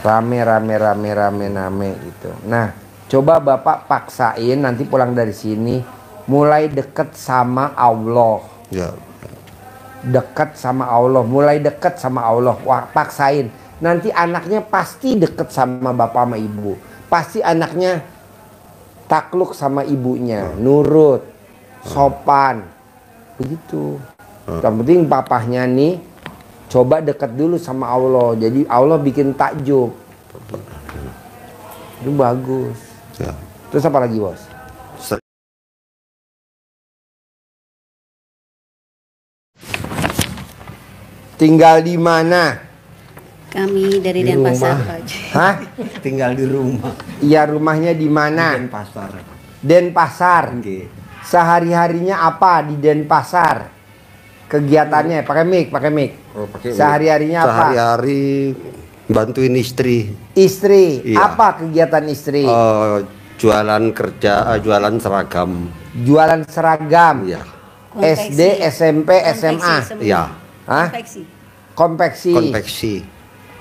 Rame gitu. Nah, coba Bapak paksain nanti pulang dari sini mulai deket sama Allah. Ya. Dekat sama Allah, mulai dekat sama Allah. Wah, paksain. Nanti anaknya pasti deket sama bapak sama ibu. Pasti anaknya takluk sama ibunya, nurut, sopan. Begitu. Yang penting papahnya nih coba dekat dulu sama Allah. Jadi Allah bikin takjub. Itu bagus. Ya. Terus apa lagi, Bos? Tinggal di mana? Kami dari Di Denpasar, rumah. Pak Haji. Hah? Tinggal di rumah. Iya, rumahnya di mana? Di Denpasar. Denpasar. Nggih. Sehari-harinya apa di Denpasar? Kegiatannya pakai mic. Oh, pakai mic. Sehari-harinya apa? Sehari-hari bantuin istri. Istri. Iya. Apa kegiatan istri? Jualan kerja, jualan seragam. Jualan seragam. Iya. SD, SMP, SMA. Iya. Hah? Konveksi. Konveksi.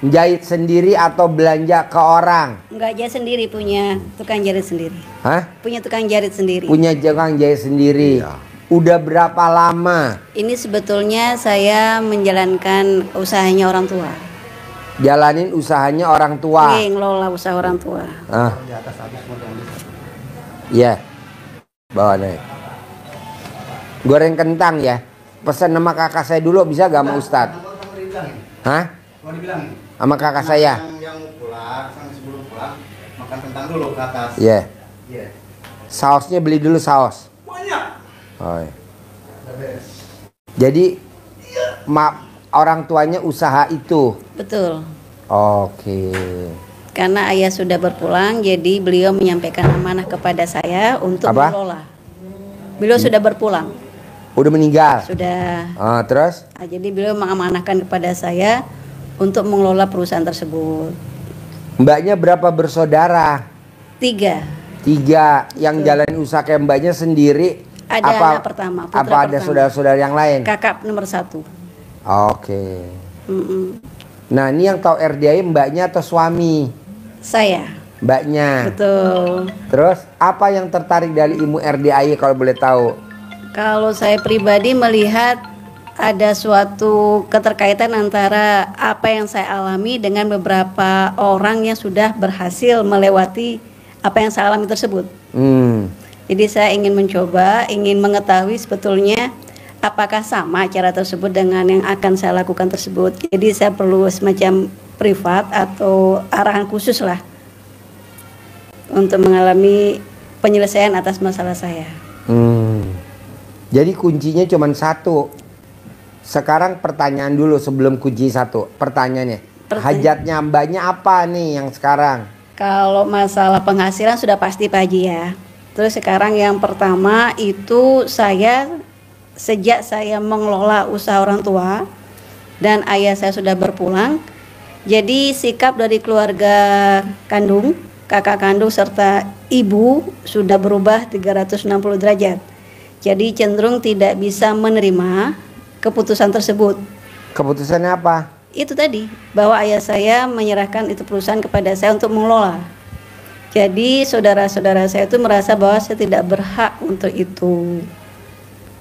Jahit sendiri atau belanja ke orang? Enggak aja sendiri, punya tukang jahit sendiri. Hah? Punya tukang jahit sendiri. Punya tukang jahit sendiri. Iya. Udah berapa lama? Ini sebetulnya saya menjalankan usahanya orang tua. Jalanin usahanya orang tua. Nih, ngelola usaha orang tua. Ah. Iya. Bawa naik. Goreng kentang ya. Pesan nama kakak saya dulu bisa gak sama Ustadz? Hah? Mau dibilangin? Sama kakak saya? Yang pulang, sebelum pulang makan kentang dulu ke atas. Iya. Iya. Sausnya beli dulu saus. Banyak. Oh, iya. Udah beres. Jadi orang tuanya usaha itu. Betul. Oke. Karena ayah sudah berpulang, jadi beliau menyampaikan amanah kepada saya untuk Apa? mengelola. Beliau sudah berpulang. Udah meninggal. Sudah. Terus? Nah, jadi beliau mengamanahkan kepada saya untuk mengelola perusahaan tersebut. Mbaknya berapa bersaudara? 3. 3. Yang jalan usaha kayak mbaknya sendiri. Ada apa, anak pertama, putra apa ada pertama. saudara-saudara yang lain? Kakak nomor 1. Oke. Mm-mm. Nah, ini yang tahu RDI mbaknya atau suami? Saya. Mbaknya. Betul. Terus apa yang tertarik dari ilmu RDI kalau boleh tahu? Kalau saya pribadi melihat ada suatu keterkaitan antara apa yang saya alami dengan beberapa orang yang sudah berhasil melewati apa yang saya alami tersebut. Jadi saya ingin mencoba, ingin mengetahui sebetulnya apakah sama cara tersebut dengan yang akan saya lakukan tersebut. Jadi saya perlu semacam privat atau arahan khusus lah untuk mengalami penyelesaian atas masalah saya. Jadi kuncinya cuma satu. Sekarang pertanyaan dulu sebelum kunci satu. Pertanyaannya, hajatnya mbaknya apa nih yang sekarang? Kalau masalah penghasilan sudah pasti Pak Haji ya. Terus sekarang yang pertama itu sejak saya mengelola usaha orang tua dan ayah saya sudah berpulang, jadi sikap dari keluarga kandung, kakak kandung serta ibu sudah berubah 360 derajat. Jadi cenderung tidak bisa menerima keputusan tersebut. Keputusannya apa? Itu tadi, bahwa ayah saya menyerahkan itu perusahaan kepada saya untuk mengelola. Jadi saudara-saudara saya itu merasa bahwa saya tidak berhak untuk itu.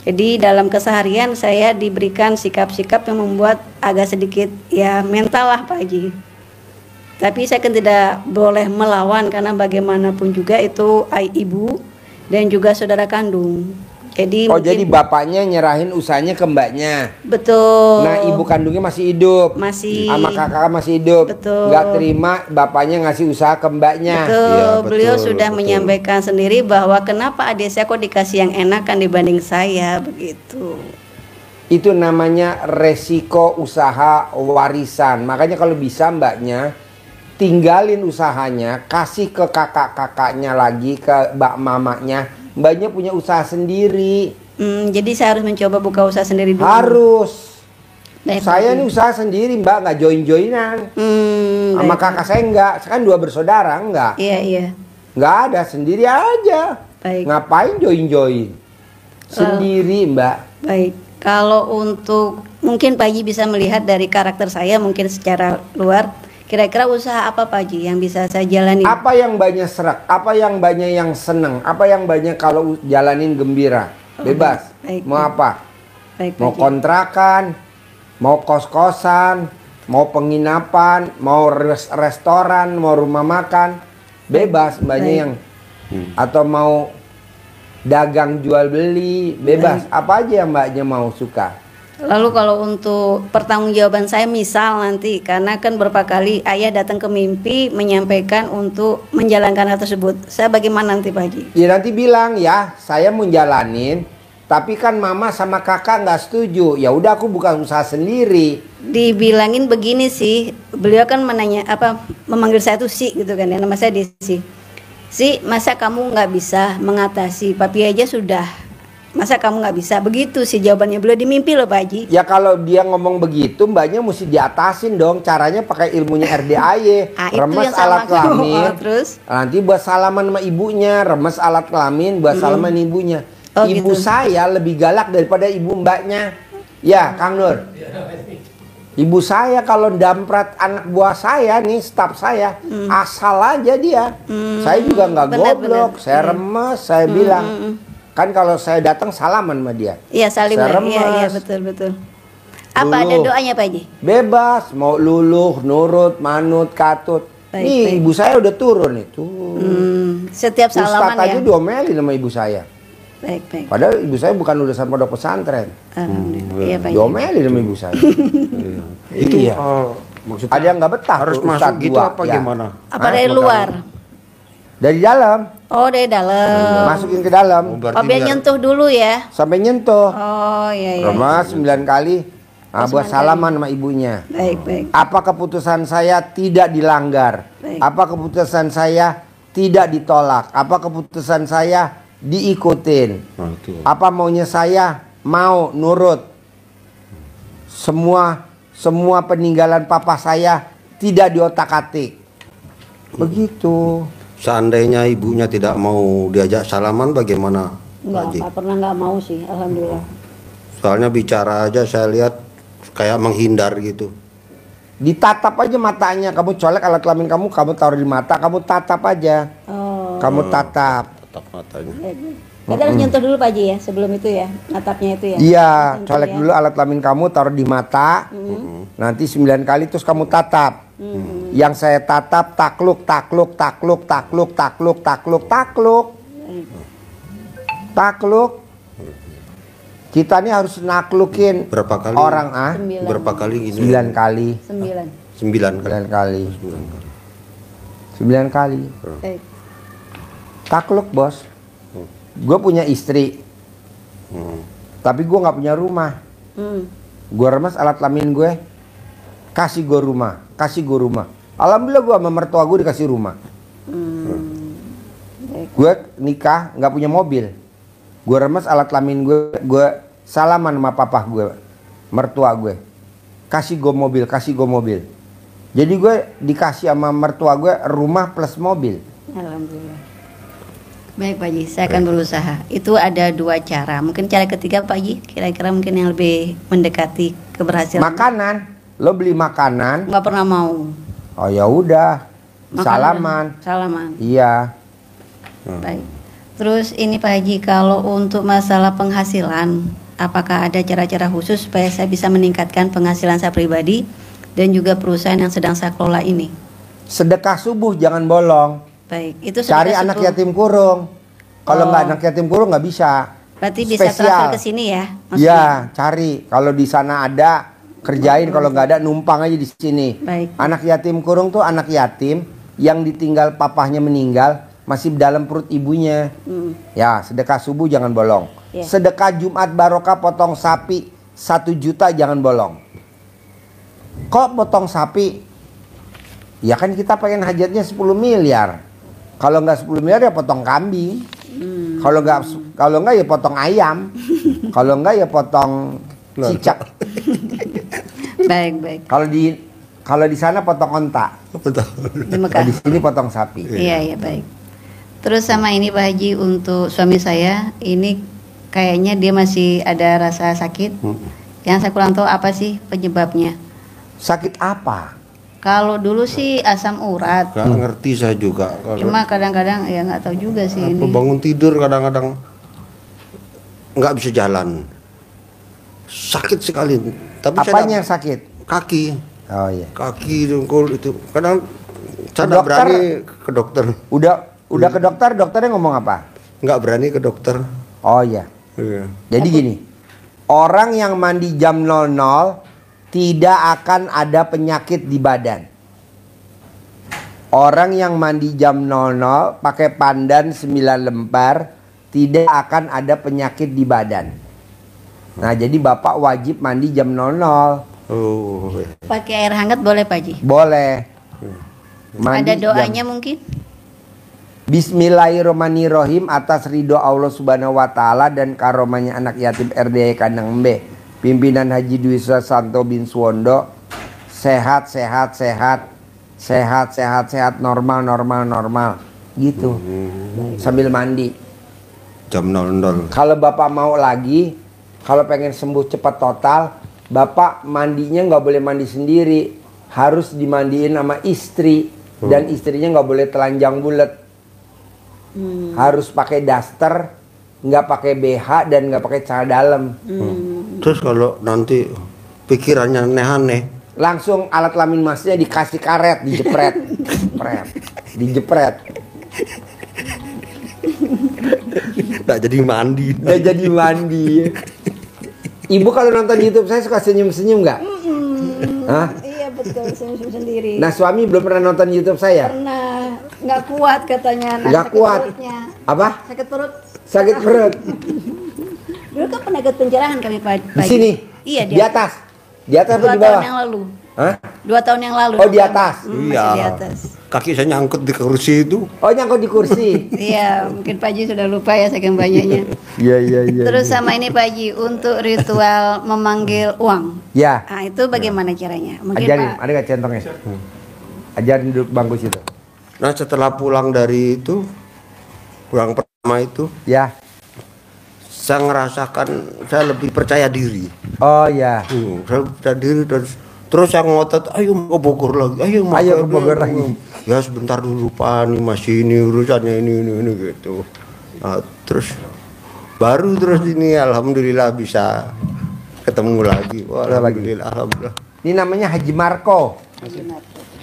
Jadi dalam keseharian saya diberikan sikap-sikap yang membuat agak sedikit ya mental lah Pak Haji. Tapi saya kan tidak boleh melawan karena bagaimanapun juga itu ibu dan juga saudara kandung. Jadi jadi bapaknya nyerahin usahanya ke mbaknya. Betul. Nah, ibu kandungnya masih hidup. Masih. Sama kakak masih hidup. Betul. Nggak terima bapaknya ngasih usaha ke mbaknya. Betul. Ya, Beliau betul, sudah betul. menyampaikan sendiri bahwa kenapa adik saya kok dikasih yang enakan dibanding saya begitu. Itu namanya resiko usaha warisan. Makanya kalau bisa mbaknya tinggalin usahanya, kasih ke kakak-kakaknya lagi, ke mbak mamanya. Mbaknya punya usaha sendiri. Jadi saya harus mencoba buka usaha sendiri dulu. Harus. Baik, Saya Pak. nih usaha sendiri mbak, nggak join-joinan. Sama Baik. kakak saya enggak. Saya kan 2 bersaudara enggak. Iya. Nggak ada, sendiri aja. Baik. Ngapain join-join? Sendiri mbak. Baik. Kalau untuk mungkin Pak Haji bisa melihat dari karakter saya mungkin secara luar, Kira-kira usaha apa Pak Haji yang bisa saya jalani? Apa yang banyak serak? Apa yang banyak yang seneng? Apa yang banyak kalau jalanin gembira? Bebas. Baik, Mau apa? Baik, Mau Pak Haji. kontrakan, mau kos-kosan, mau penginapan, mau restoran, mau rumah makan, bebas banyak Baik. yang. Atau mau dagang jual beli, bebas. Apa aja yang mbaknya mau suka. Lalu kalau untuk pertanggungjawaban saya misal nanti, karena kan beberapa kali ayah datang ke mimpi menyampaikan untuk menjalankan hal tersebut, saya bagaimana nanti Pak Haji? Ya nanti bilang ya, saya mau jalanin, tapi kan mama sama kakak nggak setuju. Ya udah aku buka usaha sendiri. Dibilangin begini sih, beliau kan memanggil saya tuh si gitu kan ya, nama saya Desi. Si, masa kamu nggak bisa mengatasi, papi aja sudah. Masa kamu nggak bisa? Begitu sih jawabannya beliau di mimpi loh Pak Haji. Ya kalau dia ngomong begitu, mbaknya mesti diatasin dong. Caranya pakai ilmunya RDAY, Ah, itu remes yang sama alat kelamin. Oh, terus? Nanti buat salaman sama ibunya, remes alat kelamin, buat salaman ibunya. Oh, Ibu gitu. saya lebih galak daripada ibu mbaknya. Ya, Kang Nur. Ibu saya kalau damprat anak buah saya nih, staf saya, asal aja dia. Saya juga nggak Benar, goblok, benar. saya remes, saya bilang. Kan kalau saya datang salaman sama dia. Iya salim Saya lah. Iya remes. betul. Apa ada Dulu. doanya Pak Haji? Bebas, mau luluh, nurut, manut, katut. Baik, Nih baik. ibu saya udah turun itu. Setiap salaman Ustadz ya. aja diomelin sama ibu saya. Baik. Padahal ibu saya bukan lulusan pondok pesantren. Alhamdulillah. Iya Pak Haji. Diomelin sama ibu saya. Itu Iya. maksudnya Ada yang nggak betah harus tuh, masuk Ustadz gitu gua. apa Ya. gimana? Apa dari luar? Dari dalam, Oh dari dalam. masukin ke dalam, Oh biar nyentuh dulu ya. sampai nyentuh. Oh iya. Remas 9 kali. Nah, buat salaman sama ibunya. Baik. Apa keputusan saya tidak dilanggar? Baik. Apa keputusan saya tidak ditolak? Apa keputusan saya diikutin? Nah, itu. Apa maunya saya mau nurut? Semua peninggalan papa saya tidak diotak-atik. Begitu. Seandainya ibunya tidak mau diajak salaman bagaimana? Pak Haji? Enggak pernah nggak mau sih. Alhamdulillah. Soalnya bicara aja saya lihat kayak menghindar gitu. Ditatap aja matanya. Kamu colek alat kelamin kamu taruh di mata, kamu tatap aja. Oh. Kamu tatap. Tetap matanya. Baik. Kita harus nyentuh dulu Pak Haji ya sebelum itu ya natapnya itu ya. Iya, Nyentuh colek ya. dulu alat kelamin kamu taruh di mata. Nanti 9 kali terus kamu tatap. Yang saya tatap takluk. Kita nih harus naklukin Berapa kali? orang Sembilan. Berapa kali gini? 9 kali. 9. 9 kali. 9 kali. 9 kali. Baik. Takluk, Bos. Gue punya istri. Tapi gue nggak punya rumah. Gue remes alat kelamin gue. Kasih gue rumah. Alhamdulillah gue sama mertua gue dikasih rumah. Gue nikah nggak punya mobil. Gue remes alat kelamin gue salaman sama papa gue, mertua gue. Kasih gue mobil. Jadi gue dikasih sama mertua gue rumah plus mobil. Alhamdulillah. Baik Pak Haji, saya akan berusaha. Itu ada 2 cara. Mungkin cara ketiga Pak Haji, kira-kira mungkin yang lebih mendekati keberhasilan. Makanan, lo beli makanan. Nggak pernah mau. Oh ya udah, Makanan. Salaman. Iya. Baik. Terus ini Pak Haji, kalau untuk masalah penghasilan, apakah ada cara-cara khusus supaya saya bisa meningkatkan penghasilan saya pribadi dan juga perusahaan yang sedang saya kelola ini? Sedekah subuh jangan bolong. Baik, itu Cari sedekah anak subuh. yatim kurung. Kalau Oh. nggak anak yatim kurung nggak bisa. Berarti bisa transfer ke sini ya? maksudnya? Iya, cari. Kalau di sana ada, kerjain. Kalau nggak ada, numpang aja di sini. Baik. Anak yatim kurung tuh anak yatim yang ditinggal papahnya meninggal, masih dalam perut ibunya. Ya, sedekah subuh jangan bolong. Iya. Sedekah Jumat barokah potong sapi 1 juta jangan bolong. Kok potong sapi? Ya kan kita pengen hajatnya 10 miliar. Kalau nggak 10 miliar ya potong kambing. Kalau nggak ya potong ayam. Kalau nggak ya potong cicak. Baik. Kalau di sana potong onta. Di Mekah. Di sini potong sapi. Iya, baik. Terus sama ini Pak Haji, untuk suami saya, ini kayaknya dia masih ada rasa sakit. Yang saya kurang tahu apa sih penyebabnya. Sakit apa? Kalau dulu sih asam urat. Gak ngerti saya juga. Cuma kadang-kadang ya nggak tahu juga sih Apa ini. bangun tidur kadang-kadang nggak bisa jalan, sakit sekali. Tapi Apanya yang sakit? kaki, Oh iya. kaki dengkul itu. Kadang saya Ke nggak dokter? berani ke dokter, Udah ke dokter, dokternya ngomong apa? nggak berani ke dokter. Oh iya. Iya. Jadi gini, orang yang mandi jam 00 tidak akan ada penyakit di badan. Orang yang mandi jam 00 pakai pandan 9 lembar tidak akan ada penyakit di badan. Nah, jadi Bapak wajib mandi jam 00. Oh, iya. Pakai air hangat boleh Pak Haji? Boleh. Ada jam- doanya mungkin? Bismillahirrahmanirrahim atas ridho Allah Subhanahu wa taala dan karomanya anak yatim RDI Kandang Embe. Pimpinan Haji Dwi Susanto bin Suwondo sehat normal gitu. Sambil mandi. Jam 00. Kalau Bapak mau lagi, kalau pengen sembuh cepat total, Bapak mandinya nggak boleh mandi sendiri, harus dimandiin sama istri dan istrinya nggak boleh telanjang bulat. Harus pakai daster, nggak pakai BH dan nggak pakai celana dalam. Terus kalau nanti pikirannya aneh-aneh, Langsung alat kelamin masnya dikasih karet, dijepret, dijepret. nggak jadi mandi. Nggak jadi mandi. Ibu kalau nonton YouTube saya suka senyum-senyum nggak? Hah? Iya betul, senyum sendiri. Nah suami belum pernah nonton YouTube saya. Pernah nggak kuat katanya. Nggak sakit kuat. perutnya. Apa? Sakit perut. Sakit perut. Dulu kan pernah ikut pencerahan kami Pak Di Haji. sini. Iya Di atas. Di atas apa 2 di tahun bawah? yang lalu. Hah? 2 tahun yang lalu. Oh, di atas. Masih Iya. di atas. Kaki saya nyangkut di kursi itu. Oh nyangkut di kursi. Iya, mungkin Pak Haji sudah lupa ya saking banyaknya. Iya iya iya. Terus sama ini Pak Haji untuk ritual memanggil uang. Ya. Nah, itu bagaimana caranya? Mungkin Ajarin, Pak. ada nggak centongnya? Ajarin duduk bangku situ. Nah setelah pulang dari itu, pulang pertama itu, Ya. saya ngerasakan saya lebih percaya diri. Oh ya. Saya percaya diri terus saya ngotot, ayo mau ke Bogor lagi, ayo Ayo ke Bogor lagi. Ya sebentar dulu Pak, ini masih ini urusannya ini gitu. Nah, terus baru terus ini alhamdulillah bisa ketemu lagi. Wah, alhamdulillah. Ini namanya Haji Marco.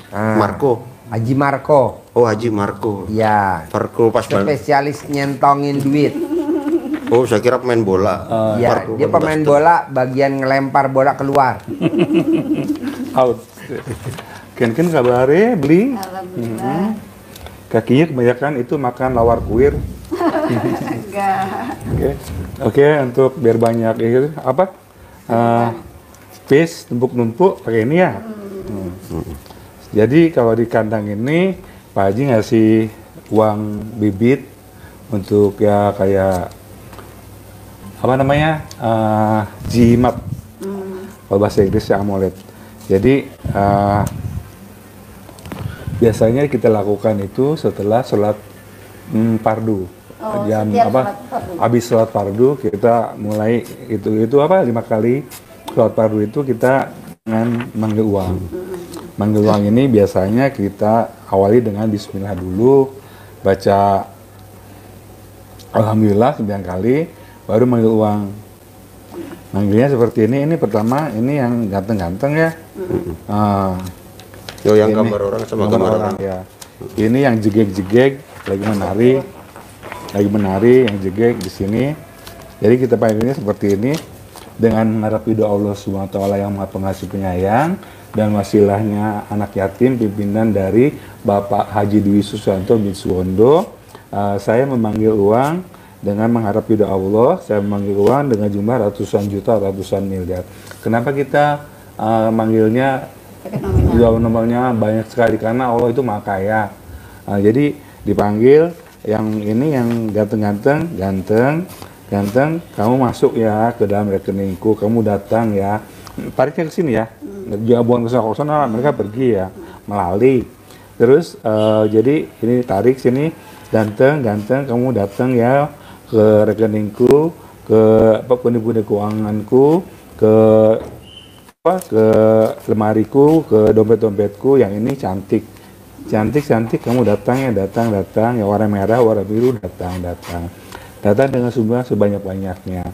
Ah, Marco. Haji Marco. Oh Haji Marco. Ya. Marco pas main. Spesialis nyentongin duit. Oh saya kira pemain bola. Ya, Marco dia kan pemain basket. bola bagian ngelempar bola keluar. Out. Kan kabare beli. Alhamdulillah. Kakinya kebanyakan itu makan lawar kuir. Enggak. Oke, untuk biar banyak ya, apa? Space numpuk-numpuk pakai ini ya. Jadi kalau di kandang ini Pak Haji ngasih uang bibit untuk ya kayak apa namanya jimat, kalau bahasa Inggrisnya amulet. Jadi biasanya kita lakukan itu setelah sholat fardu. Oh, Jam setiap apa? sholat fardu. Habis sholat fardu kita mulai itu apa 5 kali sholat fardu itu kita dengan manggil uang. Manggil uang ini biasanya kita awali dengan bismillah dulu, baca alhamdulillah 9 kali, baru manggil uang. Manggilnya seperti ini pertama, ini yang ganteng-ganteng ya. Yo yang Ini, gambar orang sama gambar orang. ya. Ini yang jegek-jegek lagi menari yang jegek di sini. Jadi kita panggilnya seperti ini dengan mengharap ridho Allah Subhanahu wa taala yang Maha Pengasih Penyayang dan wasilahnya anak yatim pimpinan dari Bapak Haji Dwi Susanto bin Suwondo. Saya memanggil uang dengan mengharap ridho Allah. Saya memanggil uang dengan jumlah ratusan juta, ratusan miliar. Kenapa kita manggilnya nomornya banyak sekali? Karena Allah itu maha kaya. Jadi dipanggil yang ini yang ganteng, kamu masuk ya ke dalam rekeningku, kamu datang ya, tariknya ke sini ya, jangan buang ke sana, mereka pergi ya, melalui. Terus jadi ini tarik sini, ganteng, kamu datang ya ke rekeningku, ke apa pundi-pundi keuanganku, ke ke lemariku, ke dompet-dompetku yang ini cantik. Cantik, kamu datang, ya warna merah, warna biru, datang dengan jumlah sebanyak-banyaknya.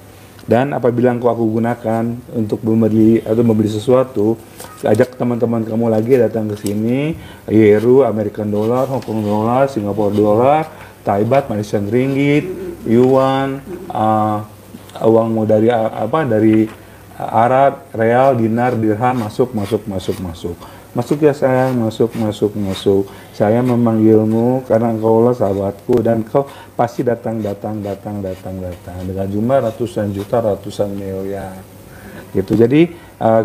Dan apabila aku gunakan untuk membeli sesuatu, ajak teman-teman kamu lagi datang ke sini, Euro, American dollar, Hong Kong dollar, Singapore dollar, Thai baht, Malaysian ringgit, yuan, uang dari Arab, real, dinar, dirham, masuk. Masuk ya sayang, masuk. Saya memanggilmu karena engkau Allah sahabatku dan kau pasti datang dengan jumlah ratusan juta, ratusan miliar. Gitu. Jadi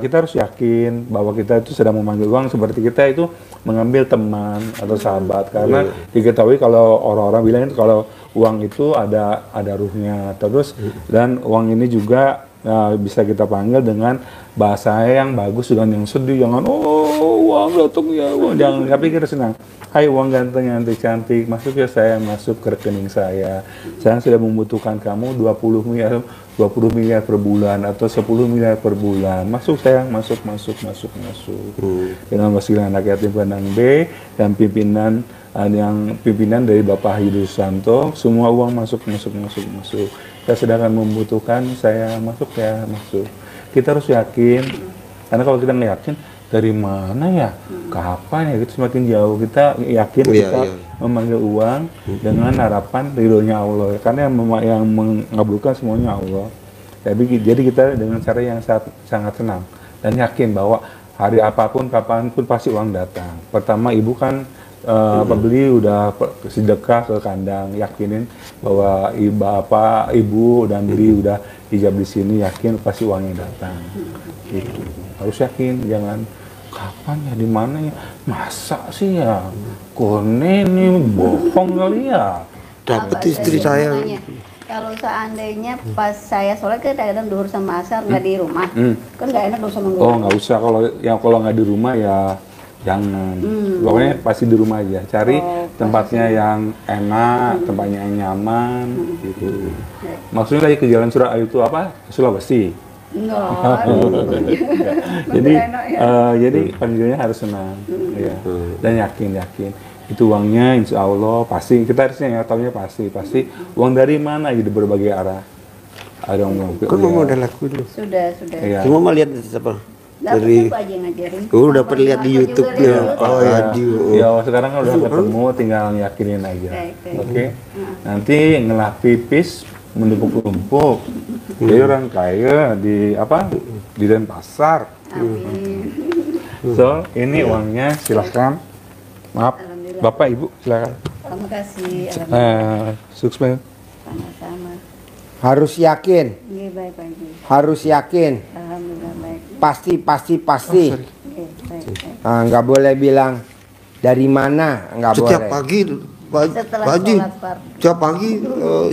kita harus yakin bahwa kita itu sedang memanggil uang seperti kita itu mengambil teman atau sahabat, karena diketahui kalau orang-orang bilang itu kalau uang itu ada ruhnya terus, dan uang ini juga bisa kita panggil dengan bahasa yang bagus, dengan yang sedih, jangan uang datang ya uang, jangan, tapi kita senang. Hai uang ganteng, cantik, masuk ya sayang, masuk ke rekening saya sudah membutuhkan kamu 20 miliar per bulan atau 10 miliar per bulan, masuk sayang, masuk. Dengan wasilah anak yatim piatu B dan pimpinan dari Bapak Haji Susanto, semua uang masuk. Saya sedangkan membutuhkan, saya masuk. Kita harus yakin, karena kalau kita nggak yakin dari mana ya, kapan ya, itu semakin jauh. Kita yakin kita memanggil uang dengan harapan ridhonya Allah, karena yang mengabulkan semuanya Allah. Jadi kita dengan cara yang sangat tenang dan yakin bahwa hari apapun, kapanpun pasti uang datang. Pertama, ibu kan pembeli udah sedekah ke kandang, yakinin bahwa ibu dan beli udah hijab di sini, yakin pasti uangnya datang. Gitu. Harus yakin, jangan kapan ya, di mana ya, masa sih ya, kone ini bohong kali ya. Dapat istri saya. Kalau seandainya pas saya sholat kan kadang duhur sama asar nggak di rumah, kan nggak enak dong sama gue. Oh nggak usah, kalau nggak di rumah ya jangan. Pokoknya pasti di rumah aja. Cari tempatnya yang enak, tempatnya yang nyaman, gitu. Maksudnya lagi ke Jalan Surabaya itu apa? Sulawesi. Jadi panggilnya harus senang, ya. Dan yakin. Itu uangnya insya Allah pasti, kita harusnya tahunya pasti uang dari mana, jadi berbagai arah. Ada uang. Kan mau udah lakuin. Sudah. Ya. Cuma mau lihat apa? Dari aja ngajarin. Dapat lihat di YouTube-nya. Ya, sekarang kan udah ketemu, tinggal yakinin aja. Oke. Nanti ngelah pipis menumpuk-numpuk. Jadi orang kaya di Denpasar. So, ini uangnya, silahkan. Maaf, Bapak Ibu, silakan. Terima kasih. Sukses. Sama-sama. Harus yakin. Iya, baik Pak Haji. Harus yakin. Alhamdulillah baik. Pasti. Oke, baik. Nggak boleh bilang dari mana, nggak boleh. Setiap pagi Setelah Haji, sholat fardu. setiap pagi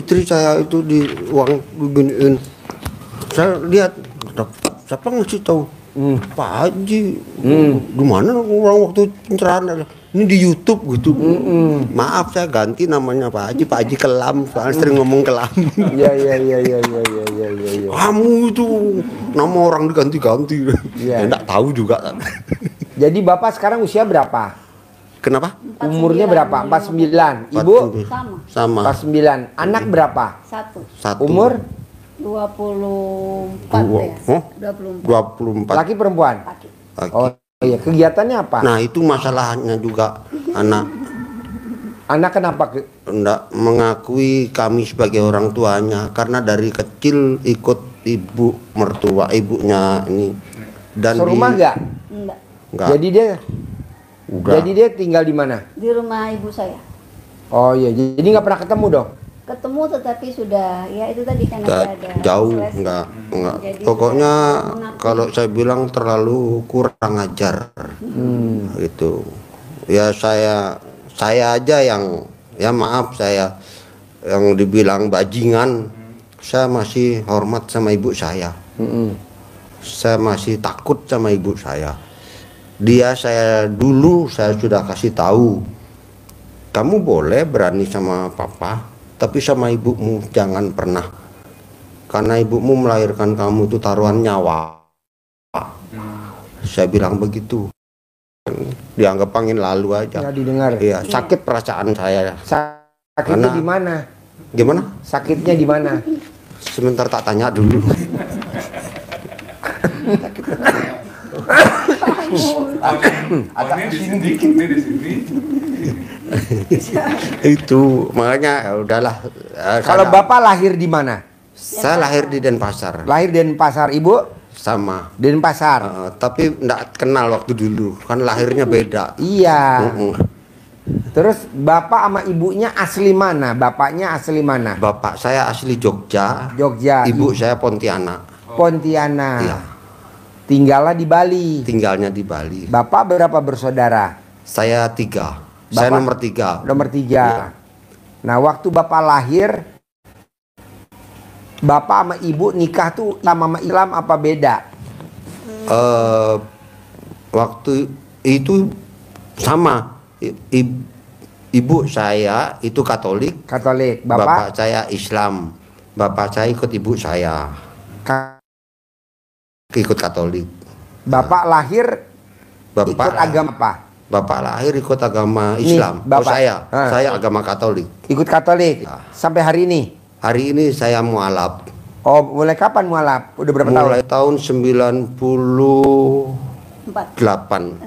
istri saya itu di uang beginiin. Saya lihat, siapa ngasih tahu? Pak Haji, di mana orang waktu pencerahan ada? Ini di YouTube gitu. Maaf, saya ganti namanya Pak Haji Kelam, soalnya sering ngomong kelam. Iya. Kamu itu nama orang diganti-ganti. Iya. Enggak tahu juga. Jadi Bapak sekarang usia berapa? Kenapa? Umurnya berapa? 49. Ibu? Sama. 49. Anak berapa? Satu. Umur? 24 ya. 24. Laki perempuan? Laki. Oh iya, kegiatannya apa? Nah, itu masalahnya juga anak Kenapa? enggak mengakui kami sebagai orang tuanya, karena dari kecil ikut ibu mertua ibunya ini, dan Serumah nggak? Enggak. Jadi dia tinggal di mana? Di rumah ibu saya. Oh iya, jadi nggak pernah ketemu dong? Ketemu tetapi sudah, ya itu tadi kan Nggak, ada jauh selesai. enggak. Jadi Pokoknya sudah mengakui. kalau saya bilang terlalu kurang ajar. Gitu. Ya saya aja yang, ya maaf, saya yang dibilang bajingan. Saya masih hormat sama ibu saya. Saya masih takut sama ibu saya. Saya sudah kasih tahu, kamu boleh berani sama papa, tapi sama ibumu jangan pernah, karena ibumu melahirkan kamu itu taruhan nyawa. Saya bilang begitu. Dianggap angin lalu aja. Nggak didengar. Iya, sakit perasaan saya. Sakitnya Karena- di mana? Gimana? Sakitnya di mana? Sebentar tak tanya dulu. Ada di sini, ini di sini. Itu makanya ya udahlah. Kalau Bapak lahir di mana? Saya lahir di Denpasar Lahir di Denpasar, Ibu? sama. Denpasar. Tapi enggak kenal waktu dulu, kan lahirnya beda. Iya. Mm-mm. Terus Bapak sama ibunya asli mana? Bapaknya asli mana? Bapak saya asli Jogja, Jogja. ibu saya Pontianak. Pontianak. Iya. Tinggalnya di Bali. Tinggalnya di Bali. Bapak berapa bersaudara? Saya 3. Saya Bapak? nomor 3. Nomor 3. Iya. Nah, waktu Bapak lahir, Bapak sama Ibu nikah tuh sama Islam apa beda? Waktu itu sama. Ibu saya itu Katolik, Katolik. bapak Bapak, saya Islam. Bapak saya ikut ibu saya, ikut Katolik. Bapak lahir ikut Bapak agama apa? Bapak lahir ikut agama Nih, Islam. Bapak. Saya Ah. saya agama Katolik. Ikut Katolik. Ya. Sampai hari ini. Hari ini saya mualaf. Oh, mulai kapan mualaf? Udah berapa Mulai tahun? tahun 98. 4.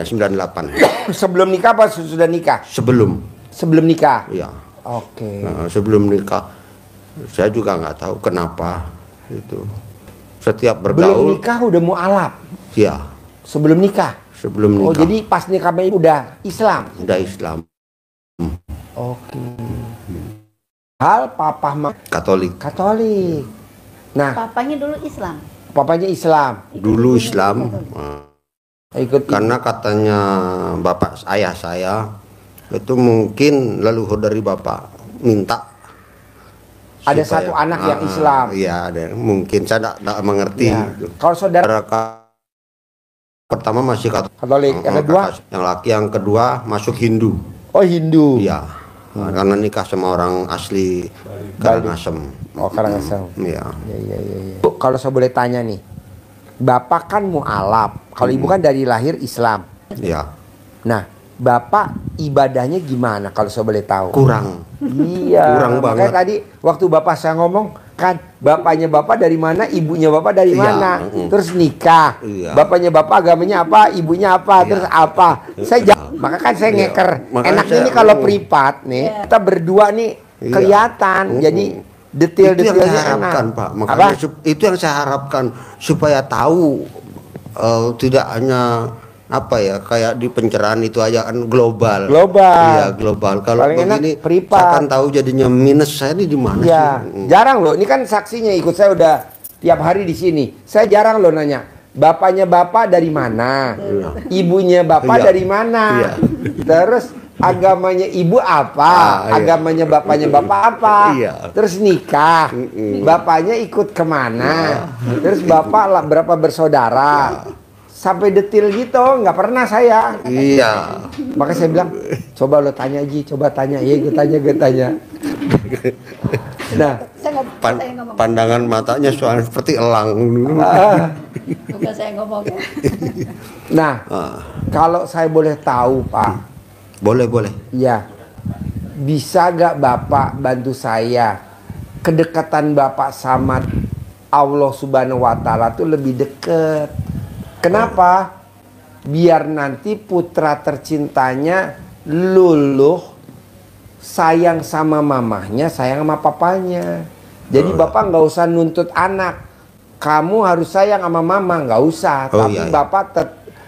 98. Sebelum nikah apa sudah nikah? Sebelum. Sebelum nikah. Ya. Oke. Nah, sebelum nikah. Saya juga nggak tahu kenapa itu. Setiap Belum bergaul, nikah udah mualaf. ya, Sebelum nikah. sebelum nikah. Oh, jadi pas nikahnya udah Islam. udah Islam, Oke. Hal papa mah Katolik. Katolik. Nah, Papanya dulu Islam. papanya Islam. Dulu Islam, Ikut karena katanya bapak ayah saya itu mungkin leluhur dari bapak minta. Ada supaya- satu anak yang Islam. Iya, ada. Mungkin saya tidak mengerti. Ya. Gitu. Kalau saudara Pertama masih Katolik, yang kedua, yang laki, yang kedua masuk Hindu. oh Hindu. Iya. Karena nikah sama orang asli Karangasem. Oh, Karangasem. Iya. Ya. Bu, kalau saya boleh tanya nih, Bapak kan mualaf. Kalau Ibu kan dari lahir Islam. Iya. Nah, Bapak ibadahnya gimana kalau saya boleh tahu? Kurang. Iya. Kurang Makanya banget. tadi waktu Bapak saya ngomong kan bapaknya Bapak dari mana, ibunya Bapak dari Iya, mana. Terus nikah. Iya. Bapaknya Bapak agamanya apa, ibunya apa, Iya. terus apa. Maka kan saya Iya. ngeker. Makanya Enaknya saya- nih kalau privat nih, kita berdua nih Iya. kelihatan. Jadi Itu yang detail-detailnya saya enak. harapkan, Pak. Apa? Makanya itu yang saya harapkan supaya tahu tidak hanya apa ya, kayak di pencerahan itu aja kan global. Global. Iya, global. Kalau Paling enak begini privat. saya kan tahu jadinya minus saya ini di mana Ya, sih? jarang loh. Ini kan saksinya ikut saya udah tiap hari di sini. Saya jarang loh nanya, bapaknya Bapak dari mana? Ibunya Bapak Iya. dari mana? Iya. Terus agamanya Ibu apa? Iya. Agamanya Bapaknya Bapak apa? Iya. Terus nikah. Bapaknya ikut kemana? Terus Bapak lah berapa bersaudara? Sampai detail gitu, nggak pernah saya. Iya. Makanya saya bilang, coba lo tanya Ji, coba tanya. Iya, gue tanya. Nah, Pandangan matanya soalnya seperti elang. Bukan saya ngomong ya. nah, kalau saya boleh tahu Pak, Boleh. ya, bisa gak Bapak bantu saya? Kedekatan Bapak sama Allah Subhanahu wa Ta'ala tuh lebih deket. Kenapa? Biar nanti putra tercintanya luluh sayang sama mamahnya, sayang sama papanya. Jadi Bapak nggak usah nuntut anak, kamu harus sayang sama mama, nggak usah. Oh, Tapi iya. Bapak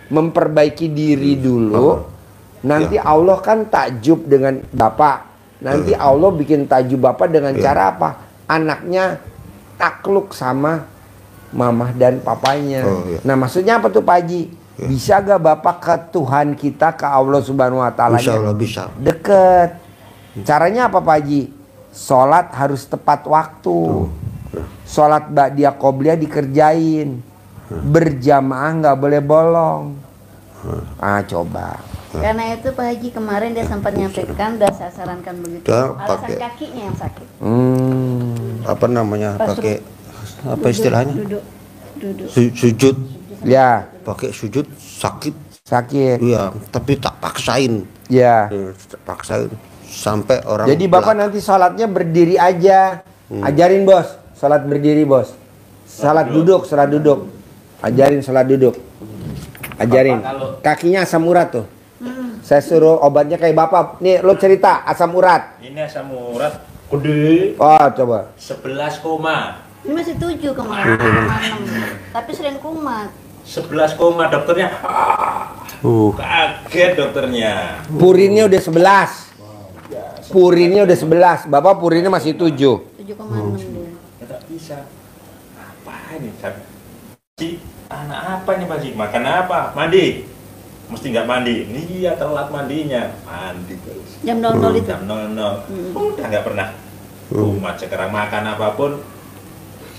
memperbaiki diri dulu. Nanti Allah kan takjub dengan Bapak. Nanti Allah bikin takjub Bapak dengan cara apa? Anaknya takluk sama mamah dan papanya. Oh, iya. Nah, maksudnya apa tuh Pak Haji? Bisa gak Bapak ke Tuhan kita, ke Allah Subhanahu wa Ta'ala? Insya Allah bisa. Deket. Caranya apa Pak Haji? Sholat harus tepat waktu. Sholat ba'diyah qobliyah dikerjain. Berjamaah nggak boleh bolong. Coba. Karena itu Pak Haji kemarin dia sempat nyampaikan dan saya sarankan begitu. Dia Alasan pakai- kakinya yang sakit. Apa namanya? Pas Pakai apa istilahnya? Duduk. Sujud. Ya, pakai sujud sakit. sakit. Iya, tapi tak paksain. Ya. Tak paksain sampai orang. Jadi Bapak nanti sholatnya berdiri aja. Ajarin bos, sholat berdiri bos. Sholat duduk, sholat duduk. Ajarin sholat duduk. Ajarin. Kakinya asam urat tuh. Saya suruh obatnya kayak Bapak. Nih lo cerita asam urat. Ini asam urat gede Oh coba. 11 koma. Ini masih 7 kemarin, 6. Tapi sering kumat. 11 koma dokternya. Kaget dokternya. Purinnya udah 11. Purinnya udah 11. Bapak purinnya masih 7. 7,6 dia. Tidak bisa. Apa ini? Si anak apa ini Pak Ji? Makan apa? Mandi. Mesti nggak mandi. Iya telat mandinya. Mandi terus. Jam 00 itu. Jam 00. Udah nggak pernah. Kumat sekarang makan apapun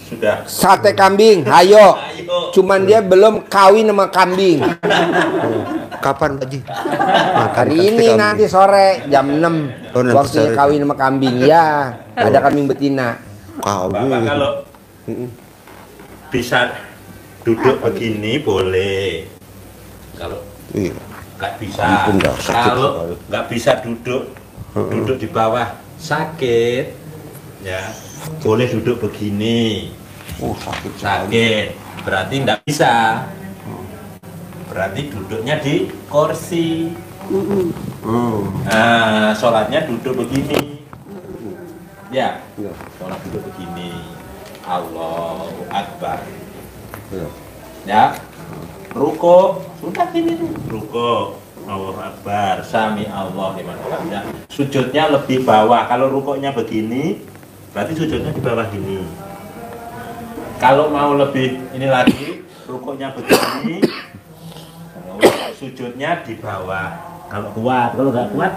sudah. Sate kambing, ayo. Ayo. Cuman dia belum kawin sama kambing. Kapan Pak Ji? Hari ini nanti sore jam 6. Oh, nanti Waktunya sore. kawin sama kambing. Ya, ada kambing betina. Bapak kalau bisa duduk begini boleh. Kalau Iya. nggak bisa, Ampun, dah, sakit kalau sekali. nggak bisa duduk di bawah sakit, ya boleh duduk begini. Sakit, berarti nggak bisa. Berarti duduknya di kursi. Nah, sholatnya duduk begini. Ya, sholat duduk begini. Allahu Akbar. Ya, ruko sudah gini tuh. Ruko, Allahu Akbar, Sami Allah liman hamidah. Sujudnya lebih bawah. Kalau rukonya begini, berarti sujudnya di bawah gini. Kalau mau lebih ini lagi, rukonya begini, sujudnya di bawah. Kalau kuat, kalau nggak kuat,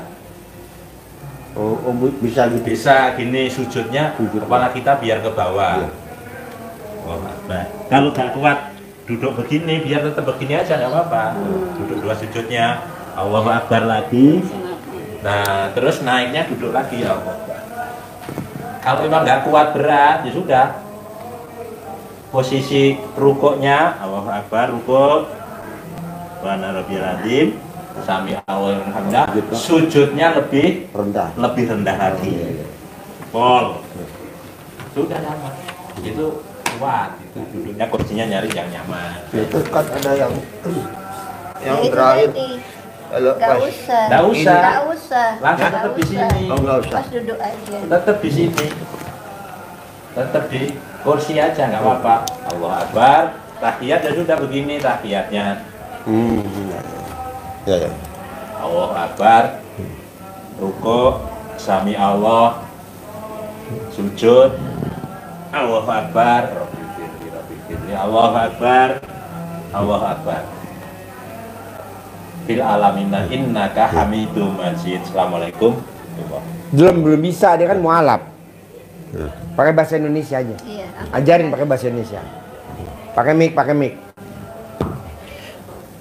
Bisa gitu. bisa gini sujudnya, kepala kita biar ke bawah. Allahu Akbar. Kalau nggak kuat, duduk begini, biar tetap begini aja nggak apa-apa. Duduk dua sujudnya, Allahu Akbar lagi. Nah, terus naiknya duduk lagi, Allahu Akbar. Kalau memang nggak kuat berat, ya sudah. Posisi rukuknya, Allahu Akbar, rukuk. Wa Rabbiyal Azim, Sami Allah Alhamdulillah. Sujudnya lebih Rendah. lagi. Pol. Sudah nyaman. Itu kuat. Itu duduknya kursinya nyari yang nyaman. Itu kan ada yang Ya, itu terakhir. tadi. Kalau Nggak pas usah. Nggak usah. Nggak usah. Langsung Nggak tetap di usah. sini. Oh, nggak usah. Pas duduk aja. Tetap di sini. Tetap di kursi aja nggak apa-apa. Allah Akbar. Tahiyat ya sudah begini tahiyatnya. Ya, ya. Allah Akbar. Rukuk. Sami Allah. Sujud. Allah Akbar. Allah Akbar. Allah Akbar. Fil alamina innaka hamidum majid. Assalamualaikum. Belum bisa, dia kan mualaf. Pakai bahasa Indonesia aja. Iya. Ajarin pakai bahasa Indonesia. Pakai mic.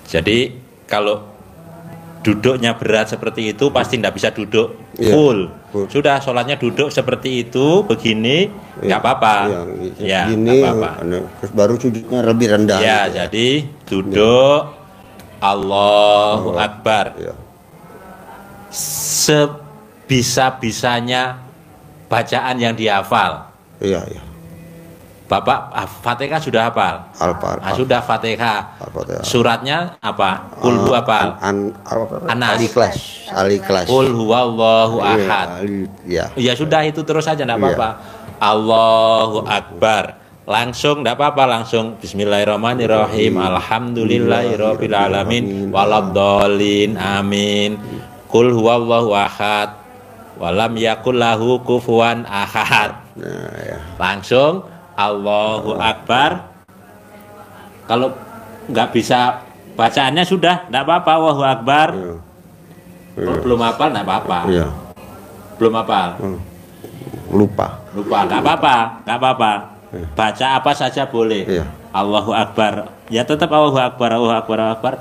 Jadi kalau duduknya berat seperti itu pasti tidak bisa duduk Iya, full. full. Sudah sholatnya duduk seperti itu begini nggak apa-apa. Ya, Gini, nggak apa-apa. terus baru sujudnya lebih rendah. Ya, gitu. jadi duduk Allahu Akbar. Ya. Sebisa-bisanya bacaan yang dihafal. Iya, iya. Bapak Fatihah sudah hafal? Al-Fatihah. Sudah Fatihah. Al-Fatihah. Suratnya apa? Kulhu hafal? Anas. Al-Ikhlas. Qul huwallahu ahad. Ya. Ya sudah itu terus saja enggak Iya. apa-apa. Allahu Akbar. Langsung enggak apa-apa, langsung bismillahirrahmanirrahim. Alhamdulillahirabbil alamin waladhdallin. Amin. Qul huwallahu ahad. Walam yakul lahu kufuwan ahad. Nah, ya. Langsung Allahu Akbar. Kalau nggak bisa bacaannya sudah enggak apa-apa, Allahu Akbar. Kalau belum hafal enggak apa-apa. Iya. Belum hafal. Lupa. Lupa, nggak apa-apa. Baca apa saja boleh. Iya. Allahu Akbar. Ya tetap Allahu Akbar